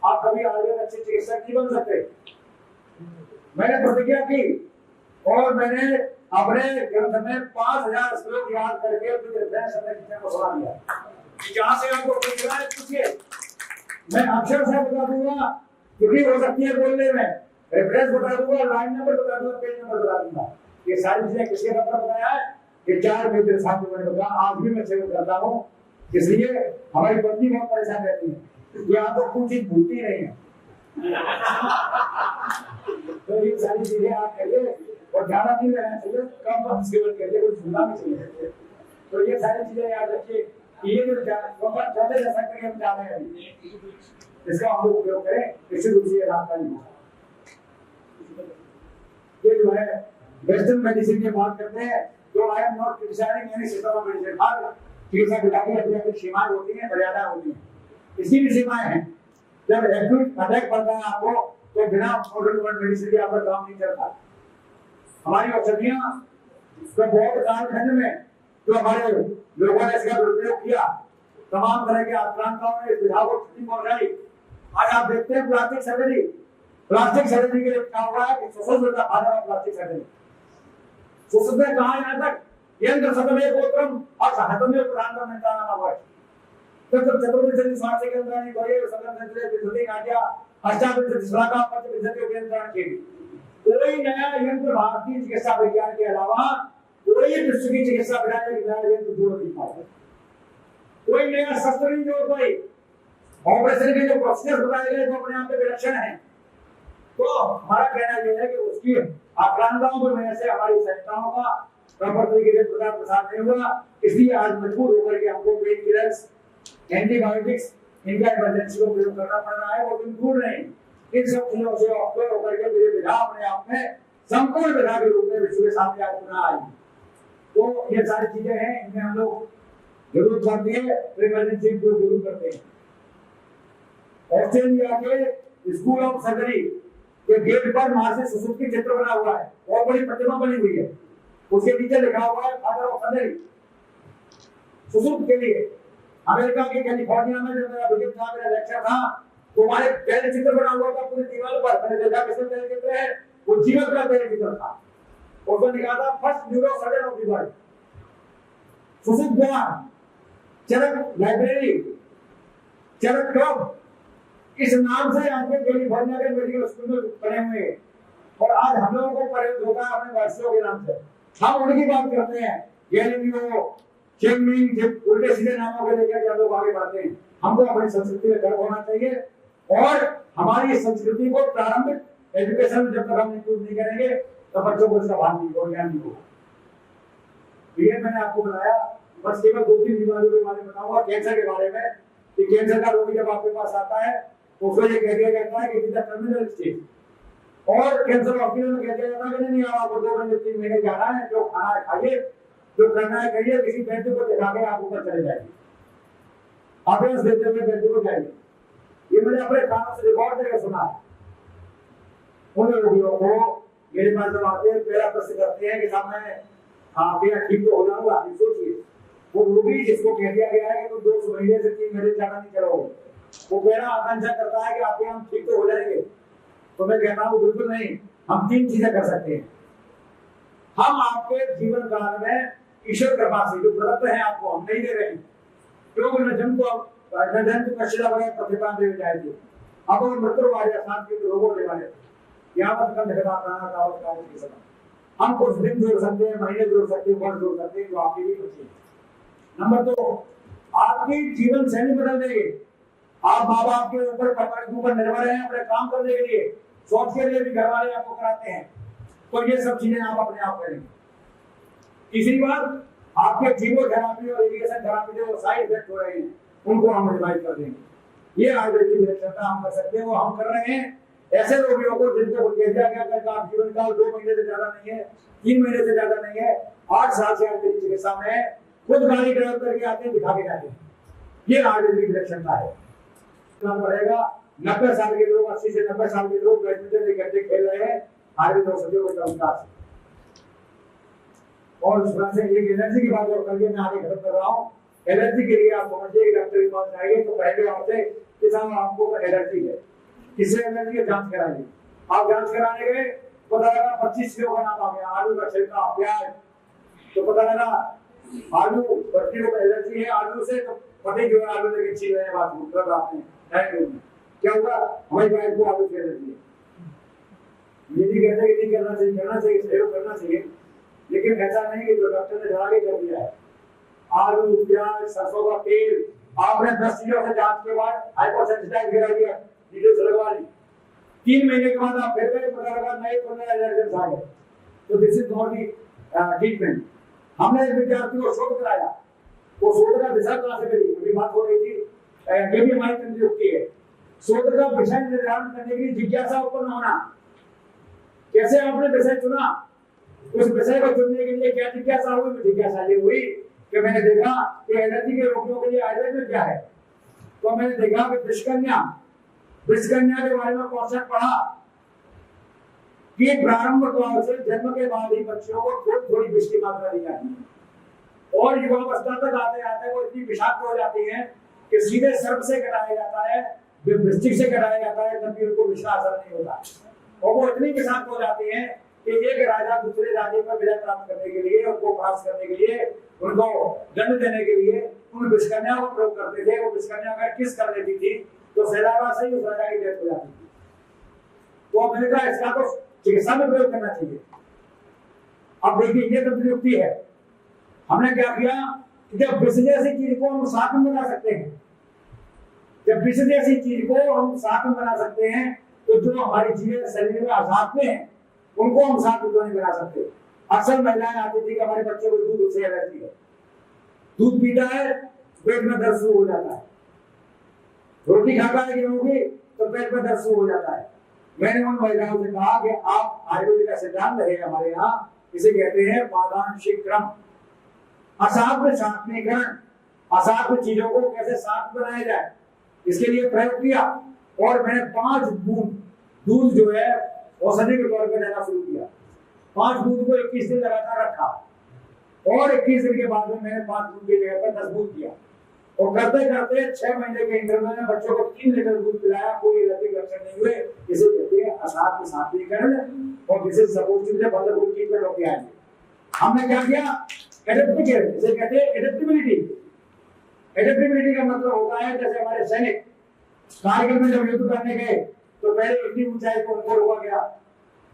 आप कभी आयुर्वेद अच्छे चिकित्सक नहीं बन सकते। मैंने प्रतिज्ञा की और मैंने अपने ग्रंथ में 5000 श्लोक याद करके को सुना दिया। जहां से आपको पूछना है पूछिए, मैं अक्षर से बता दूंगा, क्योंकि हो सकती है बोलने में, रेफरेंस बता दूंगा, लाइन नंबर बता दूंगा, पेज नंबर बता दूंगा। ये सारी चीजें किसके नंबर बताया है? ये 4 वेद साथ मैंने बताया, आज भी मैं सेवन करता हूँ, इसलिए हमारी पत्नी बहुत परेशान रहती है, ये आप तो कुछ चीज भूलती नहीं है। तो ये सारी चीजें आप करिए और ज्यादा नहीं रहना चाहिए, कम सेवन करिए, कुछ भूलना नहीं चाहिए। तो ये सारी चीजें याद रखिए, ये जो ज्यादा जा सकते हैं हम जा रहे हैं, इसका हम लोग उपयोग करें, निश्चित रूप से लाभकारी होगा। ये जो है वेस्टर्न मेडिसिन की बात करते हैं, तो I am not criticising any system of medicine. हर चिकित्सा विधान की अपनी सीमाएं होती हैं, मर्यादा होती है, इसकी भी सीमाएं हैं। जब एक्यूट अटैक पड़ता है आपको, तो बिना मॉडर्न मेडिसिन के आपका काम नहीं चलता। हमारी औषधियां तो बहुत कालखंड में जो हमारे लोगों ने इसका दुरुपयोग किया, तमाम तरह के आक्रांताओं ने इस विधा को क्षति पहुंचाई। आज आप देखते हैं प्लास्टिक सर्जरी के लिए क्या हुआ है कि सुसुध का फायदा प्लास्टिक सर्जरी सुसुध में कहा यहाँ तक यंत्र सतमे गोत्रम और सहतमे पुराण में जाना हुआ है। तब चतुर्विंशति स्वास्थ्य केंद्र ने कोई संगठन से विधि काटिया अष्टाविंशति श्लाघा पंचविंशति केंद्र की कोई नया यंत्र भारतीय चिकित्सा विज्ञान के अलावा कोई विश्व की चिकित्सा विज्ञान के नया यंत्र जोड़ नहीं पाया, कोई नया शस्त्र नहीं जोड़ पाई। ऑपरेशन के जो प्रोसीजर बताए गए वो अपने आप में विलक्षण है। तो हमारा कहना यह है कि उसकी आक्रांताओं की वजह से हमारी संस्थाओं का प्रॉपर तरीके से प्रसार नहीं हुआ, इसलिए आज मजबूर होकर के हमको पेन किलर्स, एंटीबायोटिक्स, इनका इमरजेंसी को प्रयोग करना पड़ रहा है। वो बिल्कुल नहीं, इन सब चीजों से ऑक्टर होकर के मेरे विधा अपने आप में संपूर्ण विधा के रूप में विश्व के सामने आज पुनः आई। तो ये सारी चीजें हैं, इनमें हम लोग जरूरत पड़ती है तो इमरजेंसी उपयोग जरूर करते हैं। ऑस्ट्रेलिया के स्कूल ऑफ सर्जरी के गेट पर महर्षि सुश्रुत की चित्र बना हुआ है, बहुत बड़ी प्रतिमा बनी हुई है, उसके नीचे लिखा हुआ है फादर ऑफ सर्जरी सुश्रुत के लिए। अमेरिका के कैलिफोर्निया में जब मेरा विजिट था, मेरा लेक्चर था, तो हमारे पहले चित्र बना हुआ था पूरी दीवार पर। मैंने देखा किसने पहले चित्र है, वो जीवन का पहले चित्र था, उसमें लिखा था first neuro surgeon of the world Sushruta द्वार, चरक लाइब्रेरी, चरक क्लब, इस नाम से आज के कैलिफोर्निया के मेडिकल स्कूल में बने हुए हैं। और आज हम लोगों को प्रयोग होता है अपने वर्षों के नाम से, हम उनकी बात करते हैं, गैलीलियो, चेंगमिंग, जब उल्टे सीधे नामों के लेकर हम लोग आगे बढ़ते हैं। हमको अपनी संस्कृति में गर्व होना चाहिए और हमारी संस्कृति को प्रारंभिक एजुकेशन में जब तक हम इंप्रूव नहीं करेंगे तो बच्चों को इसका भान नहीं होगा, ज्ञान नहीं होगा। ये मैंने आपको बताया, बस केवल 2-3 बीमारियों के बारे में बताऊंगा। कैंसर के बारे में कि कैंसर का रोगी जब आपके पास आता है तो उसको ये कह दिया जाता है कि it is the terminal stage, और कैंसर हॉस्पिटल में कह दिया जाता है कि नहीं आपको 2 महीने 3 महीने जाना है, जो खाना है खाइए, जो करना है करिए, किसी वैद्य को दिखा के आप ऊपर चले जाइए, अभ्यास देते हुए वैद्य को जाइए। ये मैंने अपने कानों से रिकॉर्ड करके सुना है। उन रोगियों को मेरे पास जब आते हैं पहला प्रश्न करते हैं कि साहब मैं आपके ठीक तो हो जाऊंगा। आप सोचिए, वो रोगी जिसको कह दिया गया है कि तुम 2 महीने से 3 महीने ज्यादा नहीं करोगे, वो पहला आकांक्षा करता है कि आपके हम ठीक तो हो जाएंगे। तो मैं कहता हूँ बिल्कुल नहीं, हम 3 चीजें कर सकते हैं। हम आपके जीवन काल में ईश्वर कृपा से जो प्रदत्त है आपको हम नहीं दे रहे हैं, क्योंकि न जन्म को कशिला वगैरह प्रतिभा दे जाएगी, अब और मृत्यु वाले साथ के रोगों ले वाले यावत कम घटा प्राणा तावत कार्य की सदा। हम कुछ दिन जोड़ सकते हैं, महीने जोड़ सकते हैं, वर्ष जोड़ सकते हैं, जो आपके लिए बचे। नंबर 2, आपकी जीवन शैली बदल देगी। आप माँ बाप के ऊपर निर्भर हैं अपने काम करने के लिए, शौक के लिए भी घर वाले आपको कराते हैं, तो ये सब चीजें आप अपने आप करेंगे। तीसरी बात, आपके कीमोथेरेपी और रेडिएशन थेरेपी जो साइड इफेक्ट हो रहे हैं उनको हम रिवाइव कर देंगे। ये आयुर्वेदिक विलक्षणता हम कर सकते हैं, वो हम कर रहे हैं। ऐसे रोगियों को जिनको कह दिया गया कि आप जीवन काल 2 महीने से ज्यादा नहीं है, 3 महीने से ज्यादा नहीं है, 8 साल से आयुर्वेदिक चिकित्सा में खुद गाड़ी ड्राइव करके आते हैं, दिखा के जाते हैं। ये आयुर्वेदिक विलक्षणता है। पड़ेगा 90 साल के लोग, 80 से 90 साल के लोग बैडमिंटन इकट्ठे खेल रहे हैं आयुर्वेद औषधियों के चमत्कार से। और उस बात से एक एनर्जी की बात और करके मैं आगे खत्म कर रहा हूँ। एलर्जी के लिए आप समझिए, डॉक्टर के पास जाएंगे तो पहले आपसे किसान आपको एलर्जी है, किससे एलर्जी है जांच कराइए। आप जांच कराने गए, पता लगा 25 किलो का नाम आ गया, आलू का छिलका, प्याज, तो पता लगा आलू 25 किलो का एलर्जी है आलू से, तो पते जो आलू लेके छील रहे हैं बात मतलब आपने क्या होगा, हमारी वाइफ को आलू से एलर्जी है। ये नहीं कहते कि नहीं करना चाहिए, करना चाहिए, सहयोग करना चाहिए, लेकिन ऐसा नहीं कि जो डॉक्टर ने जरा के कर दिया है। आलू, प्याज, सरसों का तेल आपने 10 चीजों से जांच के बाद हाइपोसेंसिटाइज गिरा दिया, नीचे से लगवा ली, 3 महीने के बाद आप फिर गए, पता लगा नहीं तो नया एलर्जेंस आ गए। तो this is not the treatment. हमने एक विद्यार्थी को शोध कराया, वो शोध का दिशा कहां से मिली, अभी बात हो रही थी, ये भी हमारी तंदुरुस्ती है। शोध का विषय निर्धारण करने की जिज्ञासा उत्पन्न होना, कैसे आपने विषय चुना, उस विषय को चुनने के लिए क्या जिज्ञासा हुई, जिज्ञासा ये हुई कि मैंने देखा कि एलर्जी के रोगियों के लिए आयुर्वेद में क्या है, तो मैंने देखा कि विषकन्या के बारे में क्वेश्चन पढ़ा कि प्रारंभ काल से जन्म के बाद ही बच्चों को थोड़ी थोड़ी विष की मात्रा दी जाती है, और युवावस्था तक आते आते वो इतनी विषाक्त हो जाती है कि सीधे सर्प से कटाया जाता है, वृश्चिक से कटाया जाता है, तब भी उनको विष का असर नहीं होता, और वो इतनी विषाक्त हो जाती है कि एक राजा दूसरे राजे पर विजय प्राप्त करने के लिए, उनको परास्त करने के लिए, उनको दंड देने के लिए उन विषकन्या को प्रयोग करते थे। वो विषकन्या का किस कर लेती थी तो सहजावा से ही उस राजा की डेथ हो जाती थी। तो मैंने कहा इसका तो चिकित्सा में प्रयोग करना चाहिए। अब देखिए ये तंदुरुस्ती है। हमने क्या किया, जब विष जैसी चीज को हम साथ में बना सकते हैं, जब विष जैसी चीज को हम साथ में बना सकते हैं, तो जो हमारी चीजें शरीर में आजाद में है उनको हम साथ में नहीं बना सकते। अक्सर महिलाएं आती थी कि हमारे बच्चे को दूध से एलर्जी है, दूध पीता है पेट में दर्द शुरू हो जाता है, रोटी खाता है गेहूं की तो पेट में दर्द शुरू हो जाता है। मैंने उन महिलाओं से कहा कि आप आयुर्वेद का सिद्धांत है हमारे यहाँ, इसे कहते हैं पादांशिक क्रम, असाध्य सात्मीकरण, असाध्य चीजों को कैसे साथ बनाया जाए, इसके लिए प्रयोग किया। और मैंने 5 बूंद दूध जो है औषधि के तौर पर देना शुरू किया। 5 बूंद को 21 दिन लगातार रखा, और 21 दिन के बाद में मैंने 5 बूंद की जगह पर 10 बूंद किया, और करते करते 6 महीने के इंटरवल में बच्चों को 3 लीटर दूध पिलाया, कोई एलर्जिक लक्षण नहीं हुए। इसे कहते हैं असाध्य सात्वीकरण, और this is supposed to be wonderful treatment of the Ayurveda. हमने क्या किया, एडेप्टिबिलिटी, इसे कहते हैं एडेप्टिबिलिटी। एडेप्टिबिलिटी का मतलब होता है जैसे हमारे सैनिक कारगिल में जब युद्ध करने गए तो पहले इतनी ऊंचाई को उनको रोका गया,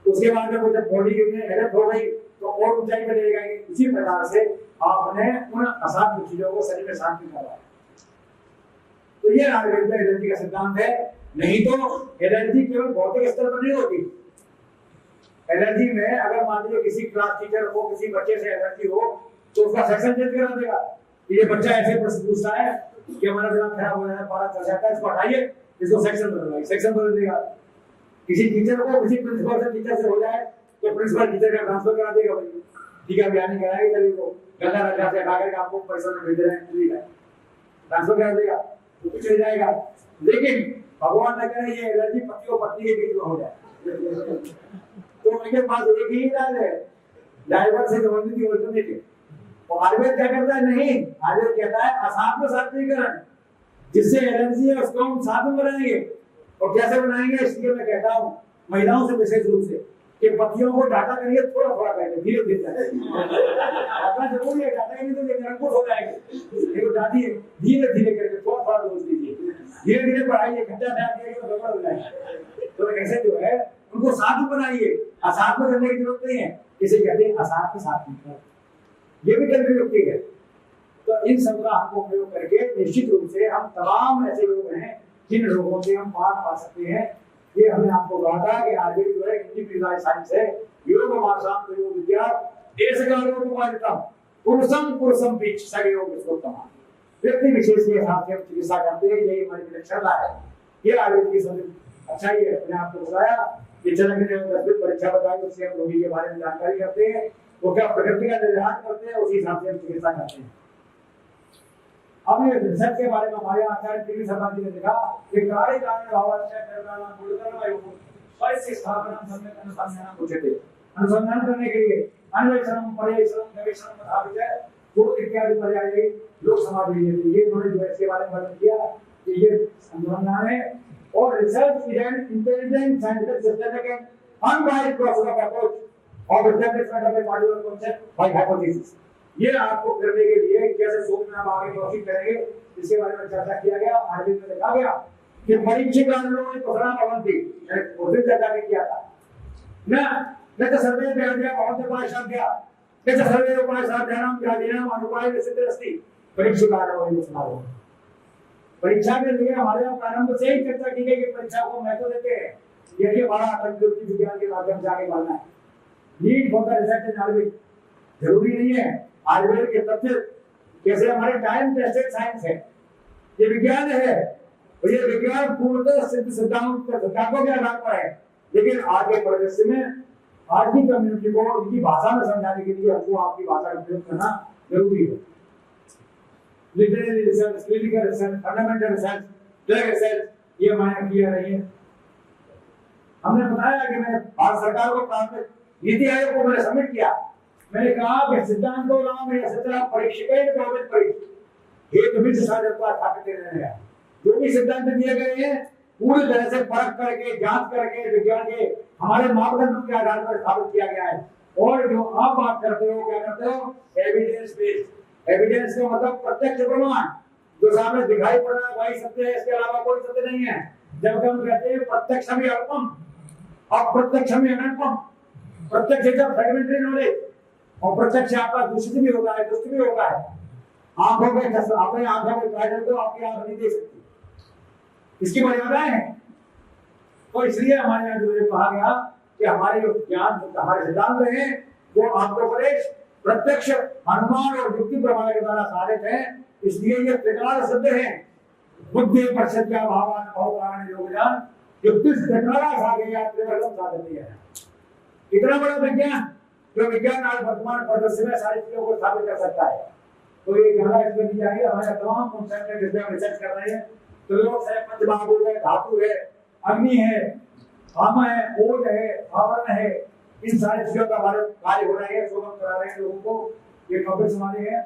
उसके बाद में जब बॉडी एडेप्ट हो गई तो और ऊंचाई पर ले गए। इसी प्रकार से आपने उन असाध्य चीजों को शरीर में शांत करवाया। तो ये आयुर्वेद का एलर्जी का सिद्धांत है। नहीं तो एलर्जी केवल भौतिक स्तर पर नहीं होती, एलर्जी में अगर मान लीजिए किसी क्लास टीचर को किसी बच्चे से एलर्जी हो तो उसका सेक्शन चेंज करा देगा। ये बच्चा ऐसे प्रश्न पूछता है कि हमारा दिमाग खराब हो जाता है, पारा चल जाता है, इसको हटाइए, इसको सेक्शन बदलवाइए, सेक्शन बदल देगा। किसी टीचर को किसी प्रिंसिपल से टीचर से हो जाए तो प्रिंसिपल टीचर का ट्रांसफर करा देगा भाई, ठीक है बयानी कराएंगे चलिए को गंदा रखा से हटा करके आपको परिसर में भेज रहे हैं, ठीक है ट्रांसफर करा देगा तो कुछ हो जाएगा। लेकिन भगवान न करे ये एलर्जी पति और पत्नी के बीच में हो जाए तो उनके पास एक ही इलाज है, डाइवर्स से दी ऑल्टरनेटिव। और आयुर्वेद क्या करता है? नहीं, आयुर्वेद कहता है असाध्य सात्विकरण, जिससे एलर्जी है उसको हम साथ में बनाएंगे। और कैसे बनाएंगे? इसलिए मैं कहता हूँ महिलाओं से विशेष रूप से कि पतियों को डाटा करिए, थोड़ा थोड़ा करिए, धीरे धीरे डाटा जरूरी है, डाटा नहीं तो निरंकुश हो जाएंगे, देखो डाटिए धीरे धीरे करके थोड़ा थोड़ा डोज दीजिए, धीरे धीरे बढ़ाइए, घंटा डाल दिया तो गड़बड़ हो जाएगा। तो ऐसे जो है उनको साथ में बनाइए, असाथ में करने की जरूरत नहीं है, इसे कहते हैं असाथ के साथ में, ये भी कंट्रीब्यूटिव है। तो इन सब का हमको प्रयोग करके निश्चित रूप से हम तमाम ऐसे लोग हैं जिन रोगों से हम पार पा सकते हैं। ये हमने आपको कहा था कि आयुर्वेद जो है इंडिविजुअल साइंस है, योग मार्शाम तो योग विद्या देश का योग मार्गम पुरुषम पुरुषम बीच सहयोग इसको तमाम व्यक्ति विशेष के हिसाब से हम चिकित्सा करते हैं। यही हमारी विलक्षणता है, ये आयुर्वेद की सब अच्छा ही है। मैंने आपको बताया कि चलन के 10 परीक्षा बताई, उससे हम रोगी के बारे में जानकारी करते हैं, वो क्या प्रकृति का निर्धारण करते हैं, उसी हिसाब से हम चिकित्सा करते हैं। अब ये रिसर्च के बारे में हमारे आचार्य पीवी शर्मा जी ने लिखा कि कार्य कारण भावांतर करना गुणधर्म एवं परिस्थिति स्थापना सम्यक अनुसंधान पूछे थे। अनुसंधान करने के लिए अन्वेषण परिश्रम गवेषण तथा विजय गुण इत्यादि पर्याय लोक समाज में ये उन्होंने जो इसके बारे में वर्णन किया कि ये अनुसंधान है और research is an intelligent scientific systematic and unbiased process of approach of establishment of a particular concept by hypothesis. ये आपको करने के लिए कैसे सोचना आप आगे कोशिश करेंगे इसके बारे में चर्चा किया गया। आयुर्वेद में लिखा गया कि परीक्षिकारणों में पसरा भवन्ति, उस दिन चर्चा भी किया था न तो सर्वे व्याध्या बहुत उपायशाध्या न तो सर्वे उपायशाध्यानां व्याधीनां अनुपाय सिद्ध अस्ति परीक्षिकारणों में पसरा भवन्ति। परीक्षा के लिए हमारे यहाँ प्रारंभ से ही चर्चा की गई कि परीक्षा को महत्व देते हैं, यही हमारा तंत्र विज्ञान के माध्यम से आगे बढ़ना है। नीट बहुत रिसर्च इन आयुर्वेद जरूरी नहीं है। आयुर्वेद के तथ्य कैसे हमारे टाइम टेस्टेड साइंस है, ये विज्ञान है और ये विज्ञान पूर्णतः सिद्ध सिद्धांतों के आधार पर है। लेकिन आगे परिदृश्य में आज की कम्युनिटी को उनकी भाषा में समझाने के लिए हमको आपकी भाषा का प्रयोग करना जरूरी है। Literary research, clinical research, fundamental research, drug research, ये हमारे किया रही है। हमने बताया कि मैं भारत सरकार को प्राथमिक नीति आयोग को मैंने सबमिट किया। मैंने कहा कि सिद्धांतों नाम या सत्रह परीक्षकें गोविंद परीक्ष ये तो भी साधकता स्थापित करने हैं। जो भी सिद्धांत दिए गए हैं पूरी तरह से परख करके जांच करके विज्ञान के हमारे मापदंडों के आधार पर स्थापित किया गया है। और जो आप बात करते हो क्या करते हो? Evidence based. एविडेंस का मतलब प्रत्यक्ष प्रमाण, जो सामने दिखाई पड़ रहा है वही सत्य है, इसके अलावा कोई सत्य नहीं है। जब हम कहते हैं प्रत्यक्ष में अल्पम अप्रत्यक्ष में अनल्पम, प्रत्यक्ष है फ्रेगमेंटरी नॉलेज और प्रत्यक्ष आपका दूषित भी होता है, दुष्ट भी होता है। आंखों में अपने आंखों में काजल को आपकी आंख नहीं दे सकती, इसकी मर्यादाएं हैं। तो इसलिए हमारे यहाँ जो ये कहा गया कि हमारे जो ज्ञान हमारे सिद्धांत हैं वो आत्मोपदेश प्रत्यक्ष अनुमान और युक्ति प्रमाण के द्वारा साधित है। इसलिए ये त्रिकाल सिद्ध है। बुद्धि परिषद का भावान भाव कारण योगदान युक्ति त्रिकाला साधे या त्रिवर्गम साधती है। इतना बड़ा विज्ञान जो विज्ञान आज वर्तमान परिदृश्य में सारी चीजों को स्थापित कर सकता है। तो ये गहरा इसमें दी जाएगी। हमारे तमाम कॉन्सेप्ट है जिसमें हम रिसर्च कर रहे हैं। तो लोग है पंचमहाभूत है, धातु है, अग्नि है, आम है, ओज है, आवरण है, इन सारी चीजों का हमारे कार्य हो रहे हैं, शोधन करा रहे हैं लोगों को। ये टॉपिक्स हमारे हैं,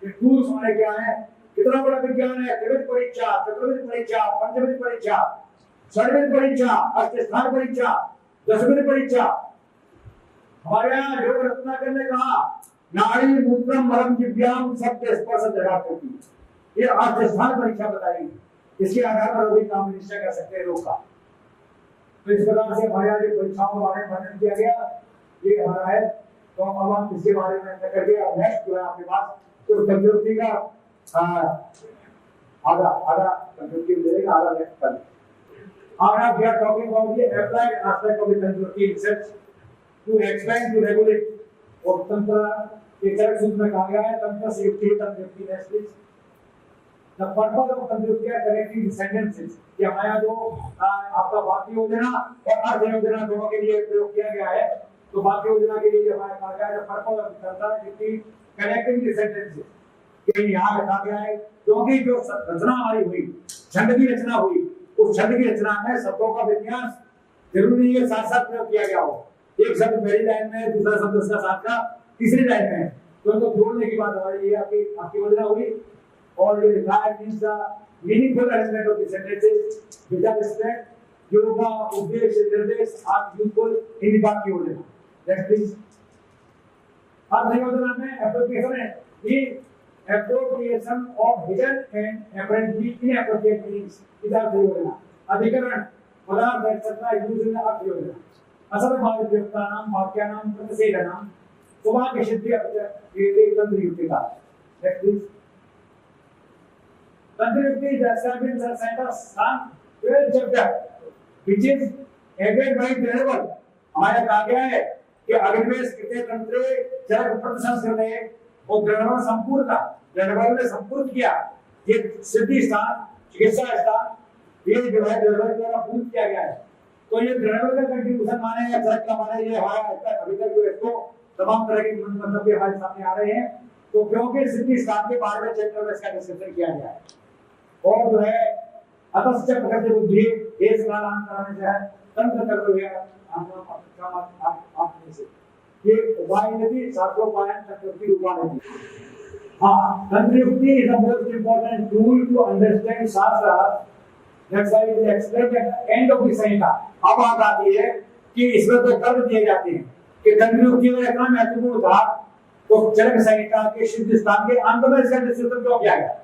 ये टूल्स हमारे क्या है, कितना बड़ा विज्ञान है। त्रिविध परीक्षा, चतुर्विध परीक्षा, पंचविध परीक्षा, षड्विध परीक्षा, अष्टस्थान परीक्षा, दशविध परीक्षा। हमारे यहाँ योग रत्नाकर ने कहा नाड़ी मूत्रम मलम जिव्याम सबके स्पर्श जगा करती, ये अष्टस्थान परीक्षा बताई। इसके आधार पर भी काम निश्चय कर सकते हैं लोग का। तो इस प्रकार से हमारे यहाँ परीक्षाओं के बारे में वर्णन किया गया, ये हमारा है। तो अब हम इसके बारे में करके नेक्स्ट जो है आपके पास तो कंट्रोल का आधा कंट्रोल देगा, आधा नेक्स्ट कर। Now we are talking about the applied aspect of the conjunctive research. To expand to regulate. और तंत्र के चरक सूत्र में कहा गया है तंत्र से युक्ति तंत्र युक्ति नेस्टिस। The purpose of Tantra is connecting sentences कि हमारा जो आपका वाक्य योजना और अर्थ योजना दोनों के लिए प्रयोग किया गया है। तो वाक्य योजना के लिए हमारा कहा गया है purpose of Tantra is connecting the sentences कि यहाँ लिखा गया है क्योंकि जो रचना हमारी हुई छंद की रचना हुई उस छंद की रचना में शब्दों का विन्यास जरूरी है साथ साथ प्रयोग किया गया हो। एक शब्द पहली लाइन में दूसरा शब्द उसका साथ का तीसरी लाइन में तो जोड़ने की बात हमारी ये आपकी योजना हुई। और ये लिखा है means the meaningful arrangement of the sentences with respect yoga उद्देश्य निर्देश आर यूजफुल इन द वाक्य योजना। Next please. अर्थ योजना में एप्लीकेशन है कि appropriation of hidden and apparently inappropriate meanings is अर्थ योजना। अधिकरण पदार्थ etc. यूज इन अर्थ योजना। असर भाव प्रयुक्तानां वाक्यानां प्रतिषेधनां वाक्य सिद्धि ये तंत्र युक्ति का। Next please. तंत्र युक्ति described in the sentence Psalm 12 chapter which is aided by Drenable। हमारा कहा गया है कि अग्निवेश कृते तंत्रे चरक प्रतिसंस्कृते और द्रवण संपूर्ण का द्रवण ने संपूर्ण किया ये सिद्धि स्थान चिकित्सा स्थान ये जो है द्रवण द्वारा पूर्ण किया गया है। तो ये द्रवण का कंट्रीब्यूशन माने या चरक का माने ये हमारा अभी तक जो इसको तमाम तरह के मतलब भी हमारे सामने आ रहे हैं। तो क्योंकि सिद्धि स्थान के 12वें चैप्टर में इसका डिस्कशन किया गया है। और जो है अतश्च प्रकृति बुद्धि देश कालांतरण जो है तंत्र कर्तव्य आप में से ये उपाय नदी शास्त्रोपायन तंत्र उपाय नदी। हाँ तंत्र युक्ति is the most important tool to understand shastra. That's why it is explained at the end of the Samhita. अब बात आती है कि इसमें तो तर्क दिए जाते हैं कि तंत्र युक्ति में इतना महत्वपूर्ण था तो चरक संहिता के सिद्ध स्थान के अंत में इसका डिस्कशन क्यों किया गया।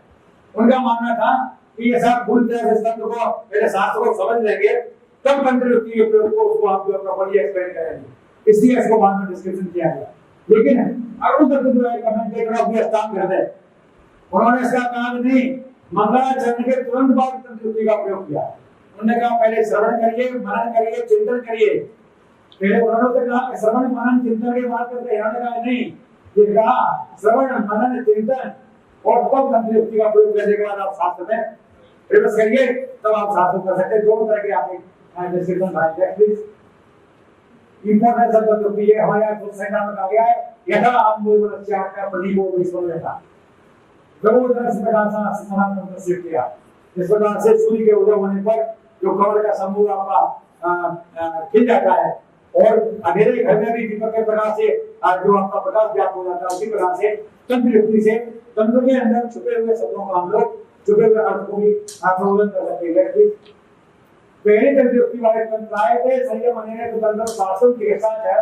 उनका मानना था कि ये सब पूरी तरह से तंत्र को पहले शास्त्र को समझ लेंगे तब तंत्र युक्ति के प्रयोग को उसको आप प्रॉपर्ली एक्सप्लेन करेंगे इसलिए इसको बाद में डिस्कशन किया गया। लेकिन अरुण दत्त जो है कमेंटेटर ऑफ द अष्टांग हृदय उन्होंने इसका कहा नहीं मंगलाचरण के तुरंत बाद तंत्र युक्ति का प्रयोग किया। उन्होंने कहा पहले श्रवण करिए मनन करिए चिंतन करिए। पहले उन्होंने कहा श्रवण मनन चिंतन के बाद करते हैं उन्होंने कहा नहीं ये कहा श्रवण मनन चिंतन और तब तंत्र युक्ति का प्रयोग करने के बाद आप शास्त्र में रिवर्स करिए तब आप शास्त्र कर सकते हैं। दोनों तरह के आपके डिस्कशन आएंगे। प्लीज इंपॉर्टेंस ऑफ तंत्र युक्ति ये हमारे यहाँ संहिता में कहा गया है यथा आप मूल मनुष्य का प्रदीपो विश्व रहता प्रबोधन से प्रकाश समान तंत्र से किया। इस प्रकार से सूर्य के उदय होने पर जो कमल का समूह आपका खिल जाता है और अंधेरे घर में भी दीपक के प्रकाश से जो आपका प्रकाश व्याप्त हो जाता है उसी प्रकार से तंत्र युक्ति से तंत्र के अंदर छुपे हुए शब्दों को हम लोग छुपे हुए अर्थ को भी प्रबोधन कर सकते हैं। पहले तंत्र युक्ति वाले तंत्र आए थे संयम महीने तो तंत्र शासन के साथ है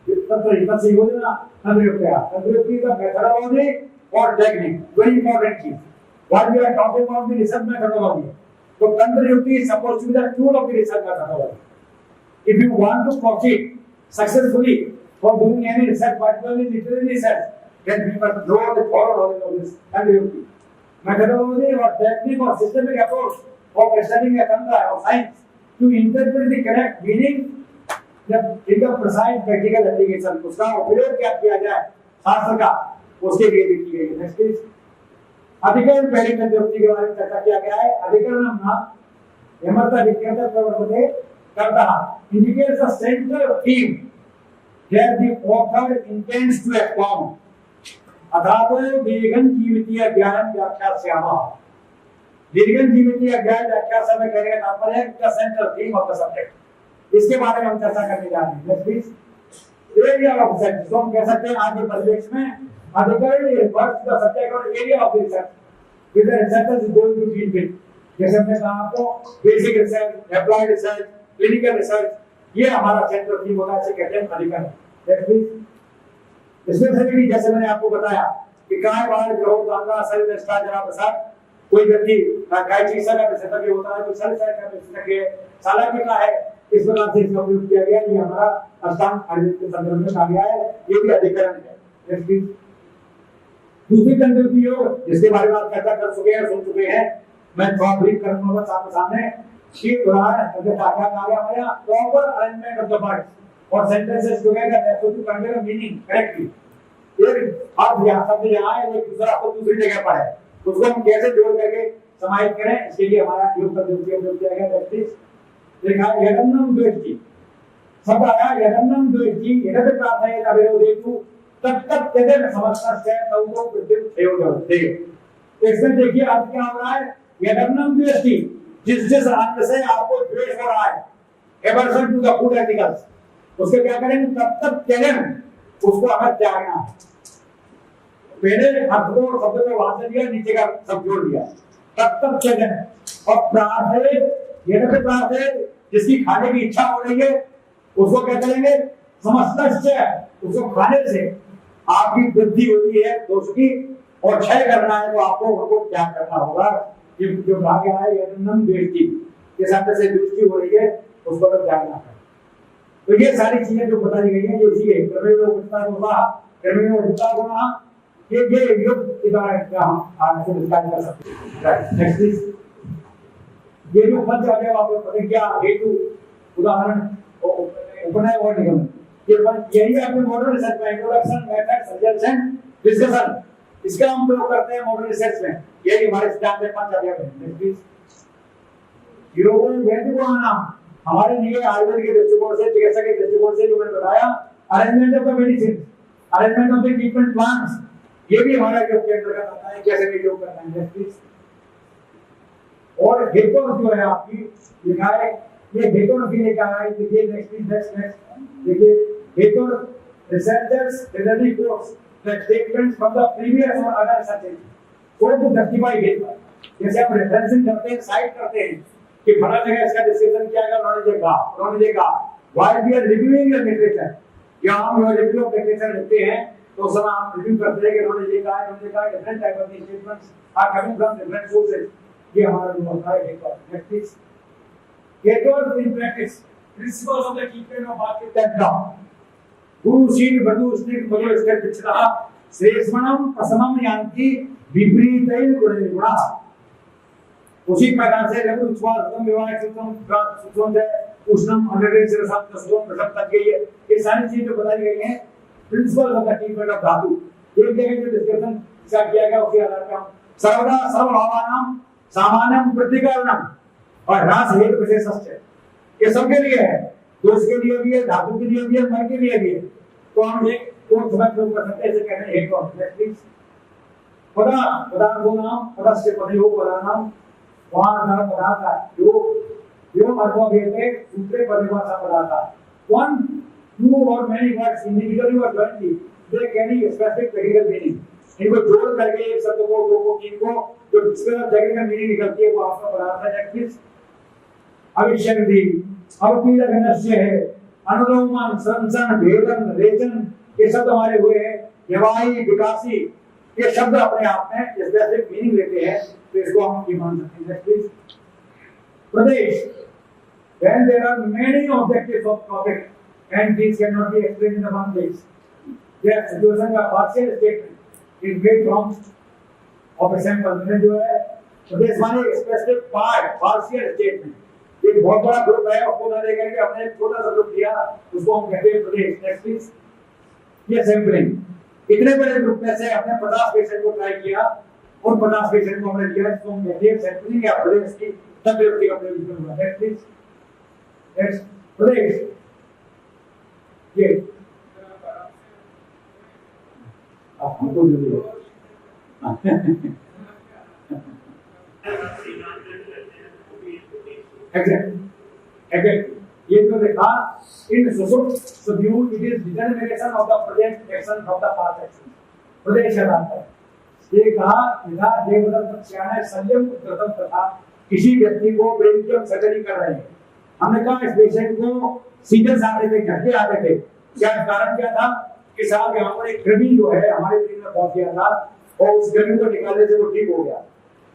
तंत्र हिम्मत से योजना तंत्र युक्ति का मेथडोलॉजी और टेक्निक वेरी इंपॉर्टेंट चीज what we are talking about the research methodology. तो तंत्र युक्ति is supposed to be the tool of the research methodology. If you want to proceed successfully for doing any research, particularly literary research, then we must draw the thorough knowledge of this tंत्र युक्ति methodology or technique or systemic approach of studying a tantra or science to interpret the correct meaning in the precise practical application। उसका उपयोग क्या किया जाए शास्त्र का उसके लिए लिखी गई है। Next please. अधिकरण पहले तंत्र युक्ति के बारे में चर्चा किया गया है। अधिकरण नाम यमर्थ विक्रेता प्रवर्तते करता indicates the central theme that the author intends to expound। अथातो दीर्घं जीवितीय ज्ञानं व्याख्यास्यामः। दीर्घं जीवितीय ज्ञान व्याख्या से कहने का तात्पर्य है the central theme of the subject. इसके बारे में हम चर्चा करने जा रहे हैं। Next please. Area of research तो हम कह सकते हैं आज के परिवेश में अधिकरण refers to the subject or area of research which the researcher is going to deal with। जैसे हमने कहा आपको basic research applied research clinical research ये हमारा सेंट्रल थीम होता है इसे कहते हैं अधिकरण। Next please. स्पेसिफिकली जैसे मैंने आपको बताया कि काय बाल ग्रह गंगा शरीर निष्ठा जरा प्रसाद कोई व्यक्ति काय चिकित्सा का विशेषज्ञ होता है तो शरीर का विशेषज्ञ चालाकी का है इस प्रकार से इसका उपयोग किया गया। ये हमारा अष्टांग हृदय के संदर्भ में कहा गया है ये भी अधिकरण है। Next please. दूसरी तंत्र युक्ति योग जिसके बारे में आप चर्चा कर चुके हैं सुन चुके हैं मैं थोड़ा ब्रीफ करूंगा बस आपके सामने। ये उदाहरण जैसे क्या कहा गया हमारे proper arrangement of the words और sentences together so to convey the meaning correctly. फिर अब यहाँ शब्द यहाँ है, एक दूसरा आपको दूसरी जगह पर है, उसको हम कैसे जोड़ करके समाहित करें, इसके लिए हमारा योग पद्धति उपयोग किया गया। प्रैक्टिस देखा यदन्नम द्वेष्टि शब्द आया, यदन्नम द्वेष्टि यदि प्रार्थना अविरोधेतु तब तक यदि समझना है तब वो विद्युत प्रयोग होते हैं। इसमें देखिए अर्थ क्या हो रहा है, यदन्नम द्वेष्टि जिस अन्न से आपको द्वेष हो रहा है, aversion to the food articles, उसके क्या करेंगे, तब तक त्यजन उसको हमें त्यागना है। पहले अर्थ को शब्द को वहां से दिया, नीचे का सब जोड़ दिया, तब तक त्यजन। और प्रार्थित यदि प्रार्थित जिसकी खाने की इच्छा हो रही है उसको क्या करेंगे, समस्त उसको खाने से आपकी वृद्धि होती है दोष की, और क्षय करना है तो आपको उनको त्याग करना होगा। ये जो कहा गया है यदन्नम द्वेष्टि, जिस शब्द से दृष्टि हो रही है उसको तो त्यागना है। तो ये सारी चीजें जो बताई गई हैं, ये चीजें क्रमेण उक्ता गुणः क्रमेण उक्ता गुणः, ये योग के द्वारा क्या हम आगे से विस्तार कर सकते हैं। Next please. ये जो पंच आ गया आपको प्रतिज्ञा हेतु उदाहरण उपनय और निगम, ये यही आपके मॉडल रिसर्च में इंट्रोडक्शन मेथड सजेशन डिस्कशन, इसका हम प्रयोग करते हैं मॉडल रिसर्च में। यही हमारे सिद्धांत में पंच आ गया है। योग वैदिक हमारे लिए आयुर्वेद के दृष्टिकोण से, चिकित्सा के दृष्टिकोण से जो मैंने बताया, arrangement of the medicine, arrangement of the treatment plans, ये भी हमारा योग के अंतर्गत आता है, कैसे भी योग करना है प्लीज। और हेतु जो है आपकी लिखा है, ये हेतु भी लिखा है, देखिए नेक्स्ट देखिए hetu researchers generally quotes the statements from the previous और other searches for to justify hetu. जैसे आप रेफरेंसिंग करते हैं, साइट करते हैं कि फला जगह इसका डिस्कशन किया गया, उन्होंने देखा while we are reviewing the literature, या हम जो रिव्यू ऑफ लिटरेचर लिखते हैं तो उस समय आप रिव्यू करते हैं कि उन्होंने देखा है different type of statements are coming from different sources. ये हमारा जो होता है प्रैक्टिस हेतु in practice principles of the keeping of market टेक्नॉ गुरु शील बधु स्थित मधु स्थित पिछड़ा श्रेष्ठमणम असमम यान्ति विपरीतैल गुणा। उसी प्रकार से लघु उच्छ्वासम विवाह सुतम सुतम है उष्णम अंडरग्रेड से रसम तस्वम प्रसव तक गई है। ये सारी चीजें जो बताई गई हैं principle of the treatment of धातु, एक जगह जो डिस्कशन इसका किया गया उसके आधार पर हम सर्वदा सर्वभावानाम सामान्यम प्रतिकरणम और ह्रास हेतु विशेषस्य, ये सबके लिए है, दोष के लिए भी है, धातु के लिए भी है, मन के लिए भी है। तो हम एक कोर्स में प्रयोग कर सकते हैं, ऐसे कहते हैं हेतु ऑफ प्लीज पदा पदार्थो नाम पदस्य पदयो पदानाम वहां नाम पदार्थ यो अर्थों भेदे दूसरे परिभाषा पदार्थ वन टू और मेनी वर्ड्स इंडिविजुअली और jointly they carry specific technical meaning. इनको जोड़ करके एक शब्द को, दो को, तीन को, जो जिसका टेक्निकल मीनिंग निकलती है वो आपका पदार्थ है। नेक्स्ट अविशक्ति अवपीडनस्य है, अनुलोमन संसन भेदन रेचन, ये शब्द हमारे हुए हैं। व्यवाही विकासी, ये शब्द अपने आप में स्पेसिफिक मीनिंग लेते हैं, तो इसको हम ये मान सकते हैं। Next please. Pradesh when there are many objectives of topic and these cannot be explained in the one place. Yes, situation का partial statement is made from of a sample में जो है प्रदेश माने specific part partial statement, एक बहुत बड़ा group है, उसको ना लेकर के हमने छोटा सा ग्रुप लिया, उसको हम कहते हैं प्रदेश। Next please. ये सैंपलिंग, इतने बड़े ग्रुप में से हमने 50 पेशेंट को ट्राई किया और 50 पेशेंट को हमने लिया, इसको हम कहते हैं सैंपलिंग या प्रदेश की तकलीफ का प्रयोग हुआ। Next please. नेक्स्ट प्रदेश, ये आप हमको दे दो। एग्जैक्ट ये जो देखा इन सुसुप्त view it is determination of the present action from the past action. प्रदेश है ये कहा यथा देवदत्त श्याम संयम प्रथम तथा किसी व्यक्ति को ब्रेन की सर्जरी कर रहे हैं, हमने कहा इस पेशेंट को सीजन आते थे, झटके आते थे, क्या कारण क्या था कि साहब यहाँ पर एक कृमि जो है हमारे ब्रेन में पहुंच गया था और उस कृमि को निकालने से वो ठीक हो गया।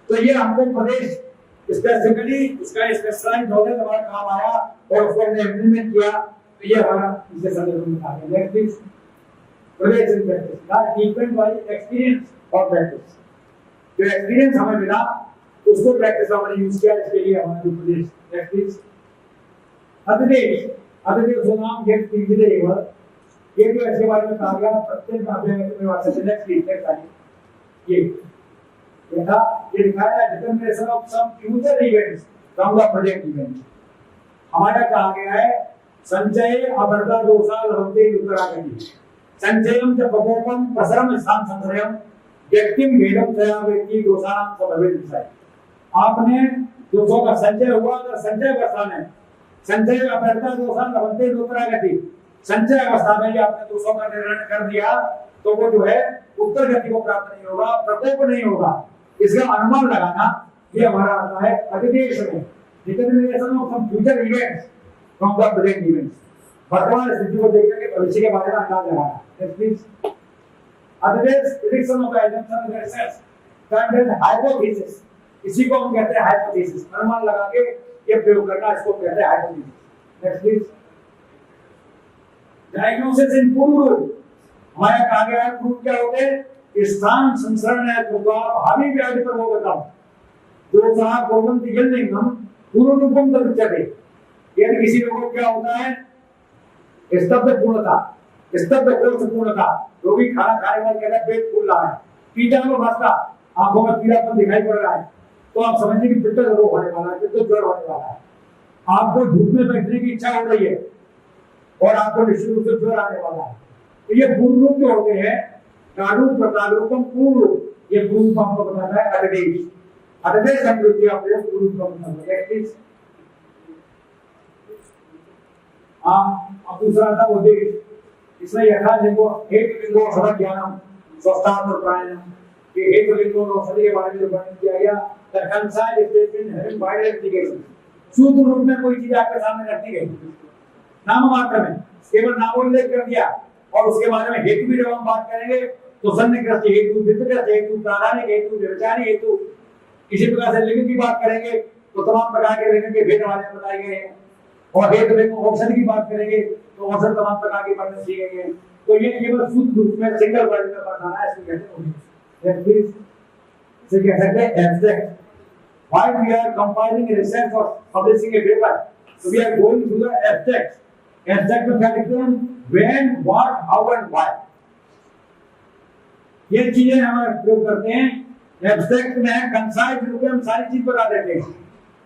तो ये हमको प्रदेश स्पेसिफिकली इसका स्पेशलाइज्ड नॉलेज हमारा काम आया और उसको हमने इम्प्लीमेंट किया, तो ये हमारा इससे संदर्भ में आ गया। Next please. Pradesh in practice का ट्रीटमेंट बाय एक्सपीरियंस और प्रैक्टिस, जो एक्सपीरियंस हमें मिला उसको प्रैक्टिस हमने यूज किया, इसके लिए हमारा प्रदेश। Next please. अतिदेश अतिदेव सुनाम ये तीसरे एवं ये जो ऐसे बारे में कहा गया प्रत्येक अध्याय में वाचा से नेक्स्ट ये था ये दिखाया determination of some future events from the present event. हमारा कहा गया है संचय अवर्धा दोषा लभते उत्तरागति संचयम च प्रकोपम प्रसरम स्थान संश्रयम व्यक्तिम भेदम तया व्यक्ति दोषानां सबवेद विषय। आपने दोषों का संचय हुआ अगर संचय अवस्था में संचय अवर्धा दोषा लभते उत्तरागति संचय अवस्था में आपने दोषों का निर्णय कर दिया तो वो जो है उत्तर गति को प्राप्त नहीं होगा, प्रकोप नहीं होगा। इसका अनुमान लगाना ये हमारा आता है अधिदेश में determination of some future events from the present events. वर्तमान स्थिति को देख करके भविष्य के बारे में अंदाज लगाना। Next please. अधिदेश prediction of the assumption of assets termed as hypothesis. इसी को हम कहते हैं हाइपोथेसिस। अनुमान लगा के ये प्रयोग करना इसको कहते हैं हाइपोथेसिस। Next please. डायग्नोसिस इन पूर्व रूप हमारा कहा गया है प्रूफ क्या होते हैं स्थान संसरण है तो भावी व्याधि पर वो बताओ दोषा कोमन दिगलिंगम पूर्व रूपम तदुच्यते। यदि किसी रोग को क्या होता है स्तब्ध पूर्णता स्तब्ध कोष पूर्णता रोगी खाना खाने वाले कहता है पेट फूल रहा है पीटा में फंसता आंखों में पीलापन दिखाई पड़ रहा है तो आप समझिए कि पित्त रोग होने वाला है, पित्त ज्वर होने वाला है। आपको धूप में बैठने की इच्छा हो रही है और आपको निश्चित रूप से ज्वर आने वाला है। तो ये पूर्व रूप जो होते हैं प्रारूप प्रतारूपम पूर्व रूप ये पूर्व रूप आपको बताता है अधिदेश। अधिदेश संस्कृति आपको पूर्व रूप का बताता है। प्लीज अब दूसरा था उद्देश्य। इसमें यथा लिंगो हेतु लिंगो सदा ज्ञानम स्वस्थान और प्राणायाम ये हेतु लिंगो और औषधि के बारे में जो वर्णन किया गया the concise statement having wide application. सूत्र रूप में कोई चीज आपके सामने रखी गई नाम मात्र में केवल नामोल्लेख कर दिया और उसके बारे में हेतु भी जब हम बात करेंगे तो सन्निग्रस्त हेतु, वित्तग्रस्त हेतु, प्राणानिक हेतु, व्यभिचारी हेतु, इसी प्रकार से लिंग की बात करेंगे तो तमाम प्रकार के लिंग के भेद वाले बताए गए हैं और हेतु लिंग औषधि की बात करेंगे तो औषध तमाम प्रकार की वर्णन की गई है। तो ये केवल सूत्र रूप में सिंगल वर्ड में बताना है। इसको कहते हैं प्लीज से कह सकते हैं abstract. Why we are compiling research और publishing a paper so we are going through the abstract। abstract में क्या लिखते हैं when, what, how and why। ये चीजें हम प्रयोग करते हैं। एब्स्ट्रैक्ट में कंसाइज रूप में हम सारी चीज बता देते हैं।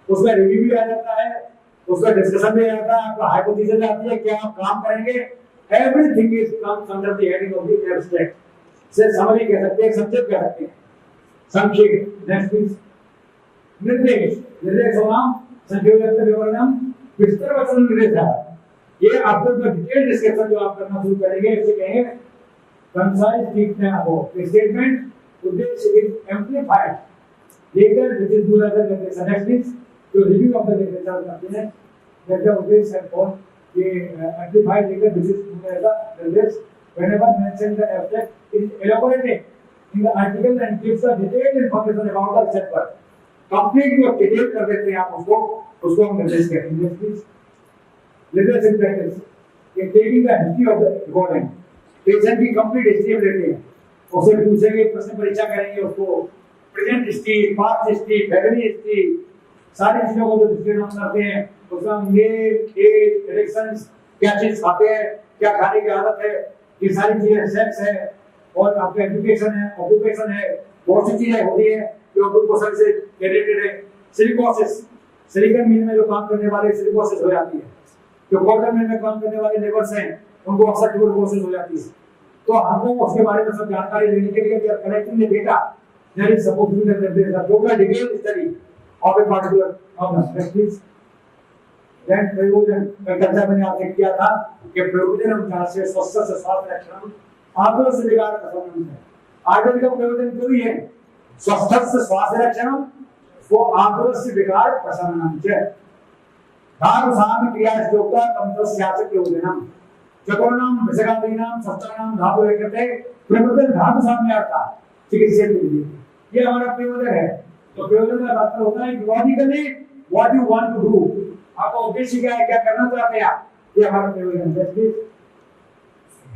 उसमें रिव्यू भी आ जाता है, उसमें डिस्कशन भी आ जाता है, आपका हाइपोथेसिस आती है क्या आप काम करेंगे। Everything is comes under the heading of the abstract. से समरी कह सकते हैं, संक्षेप कह सकते हैं, संक्षेप। Next please. निर्देश। निर्देश होना संक्षेप विवरणम विस्तार वचन निर्देश है। ये आपको जो डिटेल डिस्कशन जो आप करना शुरू करेंगे इसे कहेंगे कंसाइज स्टेटमेंट ऑफ स्टेटमेंट उद्देश्य is amplified later which is do other निर्देशन। नेक्स्ट इज जो रिव्यू ऑफ द लिटरेचर करते हैं दैट द उद्देश्य है फॉर ये amplified later which is do other निर्देश whenever mentioned the abstract is elaborated in the article and gives the detailed information about the research work। Complete जो detail कर देते हैं आप उसको हम निर्देश कहते हैं। प्लीज लिटरेचर प्रैक्टिस ये taking the history of the recording patient की कंप्लीट हिस्ट्री हम लेते हैं उससे पूछेंगे प्रश्न परीक्षा करेंगे उसको present history past history family history सारी चीजों को जो डिस्कशन हम करते हैं उसमें हम नेम एज डायरेक्शंस क्या चीज खाते हैं क्या खाने की आदत है ये सारी चीजें सेक्स है और आपका एजुकेशन है ऑक्यूपेशन है बहुत सी चीजें होती है जो ऑक्यूपेशन से रिलेटेड है। सिलिकोसिस सिलिकॉन मिल में जो काम करने वाले सिलिकोसिस हो जाती है, जो कॉटन मिल में काम करने वाले लेबर्स हैं उनको अक्सर ट्यूबरकुलोसिस हो जाती है। तो हमको उसके बारे में सब जानकारी लेने के लिए we are collecting the data there is suppose to the total detail study of a particular organ. Please then प्रयोजन का चर्चा मैंने आपसे किया था कि प्रयोजन हम से स्वस्थ से स्वास्थ्य रक्षण आदर से विकार प्रशमन है। आदर का प्रयोजन जो भी है स्वस्थ से स्वास्थ्य रक्षण वो आदर से विकार प्रशमन है। धातु साम क्रिया श्लोका तंत्रस्याच प्रयोजनम चतुर्णाम विषगादीनाम सप्तनाम धातु एकते प्रयोजन धातु साम्यार्था चिकित्सा के लिए ये हमारा प्रयोजन है। तो प्रयोजन का मतलब होता है logically what you want to do, आपका उद्देश्य क्या है, क्या करना चाहते हैं आप, ये हमारा प्रयोजन है।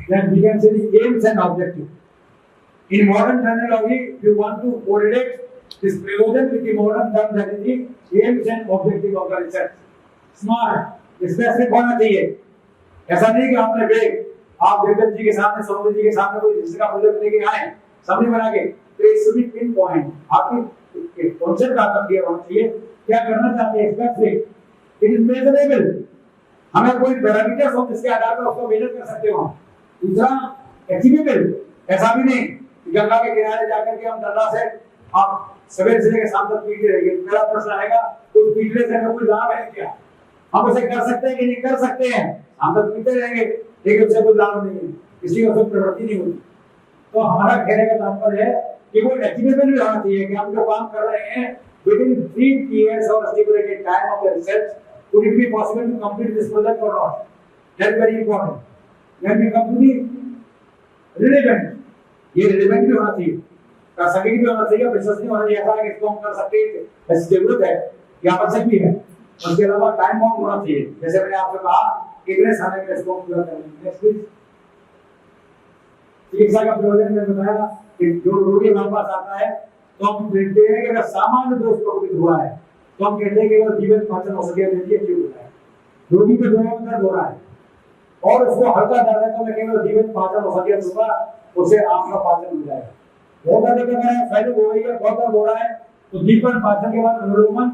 Then we can say the aims and objective. In modern terminology, if you want to correlate this प्रयोजन with the modern term that is the aims and objective of the research. Smart, specific होना चाहिए ऐसा नहीं कि आपने break आप देवदत्त जी के सामने, सौम्य जी के सामने कोई जिसका प्रोजेक्ट लेके आए सबने बना के, तो it should be pin point, आपकी कॉन्सेप्ट आपका क्लियर होना चाहिए, क्या करना चाहते हैं स्पेसिफिक, इट इज मेजरेबल, हमें कोई पैरामीटर्स हो जिसके आधार पर उसको मेजर कर सकते हो। दूसरा अचीवेबल, ऐसा भी नहीं कि गंगा के किनारे जाकर के हम डंडा से आप सवेरे से लेकर शाम तक पीटते रहिए। मेरा प्रश्न आएगा तो पीटने से हमें कोई लाभ है क्या? हम उसे कर सकते हैं कि नहीं कर सकते हैं, हम तक पीटते रहेंगे लेकिन उससे कोई लाभ नहीं है, इसलिए उसमें प्रवृत्ति नहीं होती। तो हमारा कहने का तात्पर्य है कि कोई अचीवेबल भी होना चाहिए कि हम जो काम कर रहे हैं within 3 years of stipulated time of the research, would it be possible to complete this project or not? That's very important. When we come to the relevant, ये relevant भी होना चाहिए, प्रासंगिक भी होना चाहिए, विश्वसनीय होना चाहिए, ऐसा है कि इसको हम कर सकते हैं, ऐसी जरूरत है, ये आवश्यक भी है। उसके अलावा टाइम बाउंड होना चाहिए, जैसे मैंने आपसे कहा कितने समय में इसको पूरा करेंगे। Next please. चिकित्सा का प्रयोजन में बताया कि जो रोगी हमारे पास आता है तो हम देखते हैं कि अगर सामान्य दोष प्रकटित हुआ है तो हम कहते हैं कि वो जीवन पाचन औषधियां देती है, क्यों होता है रोगी के दोनों में दर्द हो रहा है और उसको हल्का दर्द है तो मैं केवल जीवन पाचन औषधियां दूंगा, उससे आपका पाचन हो जाएगा। बहुत अधिक अगर है फैलिक हो रही है, बहुत दर्द हो रहा है तो जीवन पाचन के बाद अनुलोमन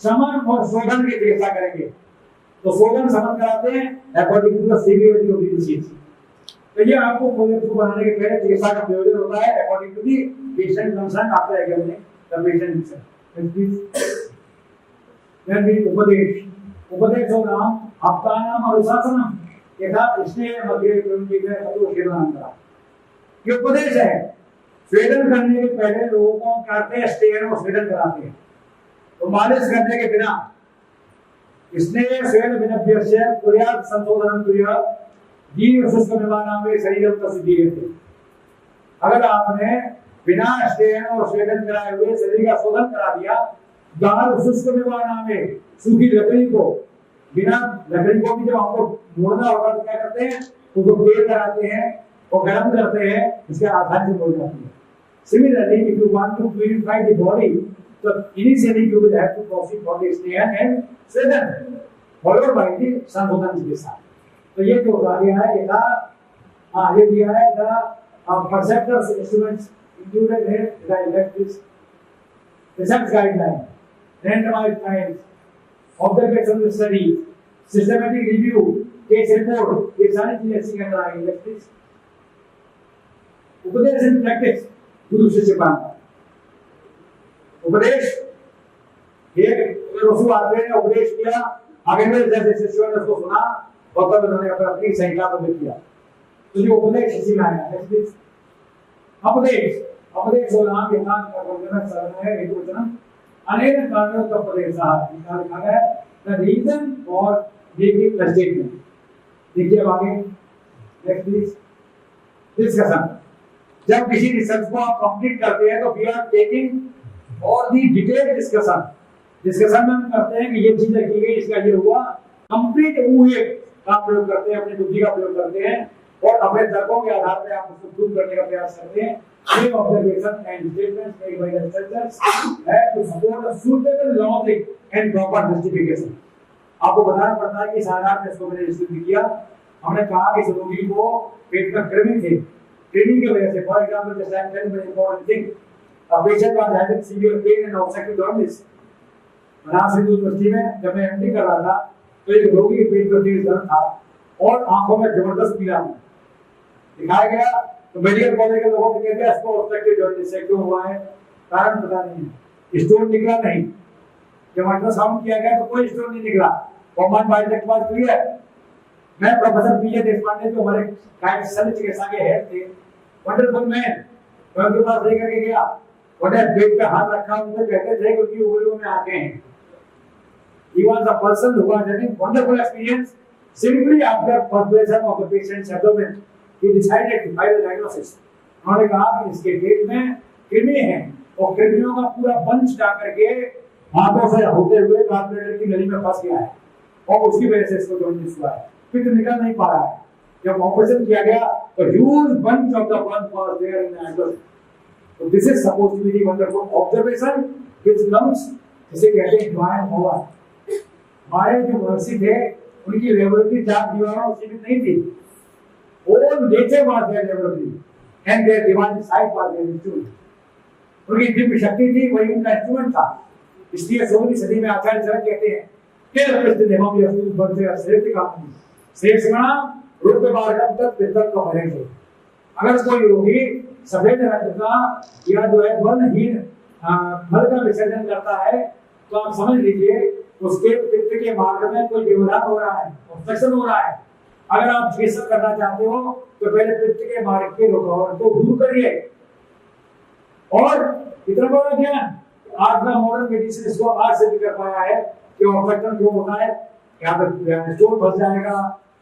शमन और शोधन की चिकित्सा करेंगे। तो शोधन शमन कराते हैं according to the severity of the disease. तो ये आपको प्रोजेक्ट को बनाने के पहले चिकित्सा का प्रयोजन होता है according to the patient concern after examining the patient himself. Then भी उपदेश हो नाम आपका नाम अनुशासनम यथा स्नेह मध्य प्रवृत्ति तो सेवन करा। ये उपदेश है, स्वेदन करने के पहले लोगों को करते हैं स्टेन और स्वेदन कराते हैं। तो मालिश करने के बिना स्नेह स्वेद विनभ्यस्य पर्याप्त संशोधनम क्रिया जीव शुष्क निर्माण में शरीर प्रसिद्धि है। अगर आपने बिना स्टेन और स्वेदन कराए हुए शरीर का शोधन करा दिया, गाढ़ शुष्क निर्माण में सूखी लकड़ी को बिना लकड़ी को भी जब हमको मोड़ना होगा तो क्या करते हैं, उसको तेल लगाते हैं और गर्म करते हैं, इसके आधार से मोड़ जाती है। Similarly, if you want to purify the body, so initially you will have to proceed for the snehan and swedan, followed by the संशोधन चिकित्सा। तो ये जो दिया है ये था, ये दिया है the perceptors instruments included है the electrics, research guideline, randomized trials, observational study, systematic review, case report, ये सारी चीजें इसी के अंदर आएंगी। इलेक्ट्रिक्स उपदेश इन प्रैक्टिस गुरु शिष्य परंपरा। उपदेश एक रसू आते हैं उपदेश किया, आगे में जैसे शिष्यों ने उसको सुना और तब उन्होंने अपनी संहिता पर किया, तो ये उपदेश इसी में आया। उपदेश और नाम यथान का वर्णन सरल है, एक वचन अनेक कारणों का उपदेश लिखा गया है, the reason for giving the statement. देखिए आगे नेक्स्ट प्लीज। डिस्कशन, जब किसी रिसर्च को आप कंप्लीट करते हैं तो वी आर टेकिंग और दी डिटेल डिस्कशन में हम करते हैं कि ये चीज की गई, इसका ये हुआ, कंप्लीट हुए का प्रयोग करते हैं, अपनी बुद्धि का प्रयोग करते हैं और अपने तर्कों के आधार पर आप उसको प्रूव करने का प्रयास करते हैं। ये observation and statements made by the researchers have to support a suitable logic and proper justification. आपको बताना पड़ता है कि इस आधार पर इसको मैंने स्टडी किया। हमने कहा कि इस रोगी को पेट में कृमि थे, ट्रेनिंग की वजह से, for example just I am telling very important thing, a patient was having severe pain and obstructive jaundice. Banaras Hindu university में जब मैं एमडी कर रहा था तो एक रोगी के पेट में तेज दर्द था और आंखों में जबरदस्त पीला था। दिखाया गया तो मेडिकल कॉलेज के लोगों ने कहते हैं इसको ऑब्स्ट्रक्टिव जॉन्डिस है, क्यों हुआ है, कारण पता नहीं है, स्टोन निकला नहीं। जब अल्ट्रासाउंड किया गया तो कोई स्टोन नहीं निकला, कॉमन बायोटेक बात क्लियर। मैं प्रोफेसर पीजे देशपांडे जो हमारे कायद शल्य चिकित्सा के हेड थे, वंडरफुल मैन, मैं उनके पास लेकर के गया, उन्हें पेट पे हाथ रखा, उनसे कहते थे कि उनकी उंगलियों में आंखें हैं। He was a person who was having wonderful experience. Simply after perforation of the patient's abdomen, he decided to file a diagnosis. उन्होंने कहा कि इसके पेट में कृमि है और कृमियों का पूरा बंच ला करके हाथों से होते हुए कार्बोरेटर की नली में फंस गया है और उसकी वजह से इसको जॉन्डिस हुआ है, फिर निकल नहीं पा रहा है। जब ऑपरेशन किया गया तो huge bunch of the blood was there in the abdomen. So this is supposed to be the wonderful observation which comes, जिसे कहते हैं डिवाइन पावर। हमारे जो महर्षि थे उनकी लेबोरेटरी 4 दीवारों में सीमित नहीं थी। All nature was their laboratory and their divine sight was their instrument. उनकी दिव्य शक्ति थी, वही उनका इंस्ट्रूमेंट था। इसलिए 16वीं सदी में आचार्य जनक कहते हैं कि प्रसिद्ध देवों में असूल बनते हैं श्रेष्ठ कामनी श्रेष्ठ गणा रूप मार्गम तक पितर को भरेंगे। अगर कोई योगी सफेद रंग का या जो है वर्णहीन मल का विसर्जन करता है तो आप समझ लीजिए उसके पित्त के मार्ग में कोई व्यवधान हो रहा है, ऑब्स्ट्रक्शन हो रहा है। अगर आप चिकित्सा करना चाहते हो तो पहले पित्त के मार्ग के रुकावट को दूर करिए। और इतना बड़ा ज्ञान आज का मॉडर्न मेडिसिन इसको आज सिद्ध कर पाया है कि ऑब्स्ट्रक्शन जो होता है यहाँ पे स्टोन फंस जाएगा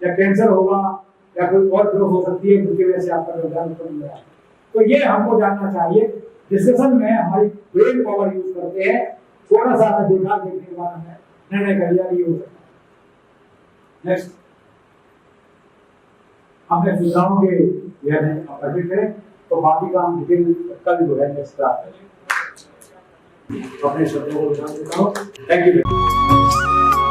या कैंसर होगा या कोई और ग्रोथ हो सकती है जिसकी वजह से आपका व्यवधान उत्पन्न हो रहा है। तो ये हमको जानना चाहिए। डिस्कशन में हमारी ब्रेन पावर यूज करते हैं, थोड़ा सा देखने के बाद हमें निर्णय कर लिया ये हो सकता है। नेक्स्ट हमने सुझावों के यह अपडेट करें तो बाकी का हम डिटेल कल जो है नेक्स्ट अपने शब्दों को बता देता हूँ। Thank you.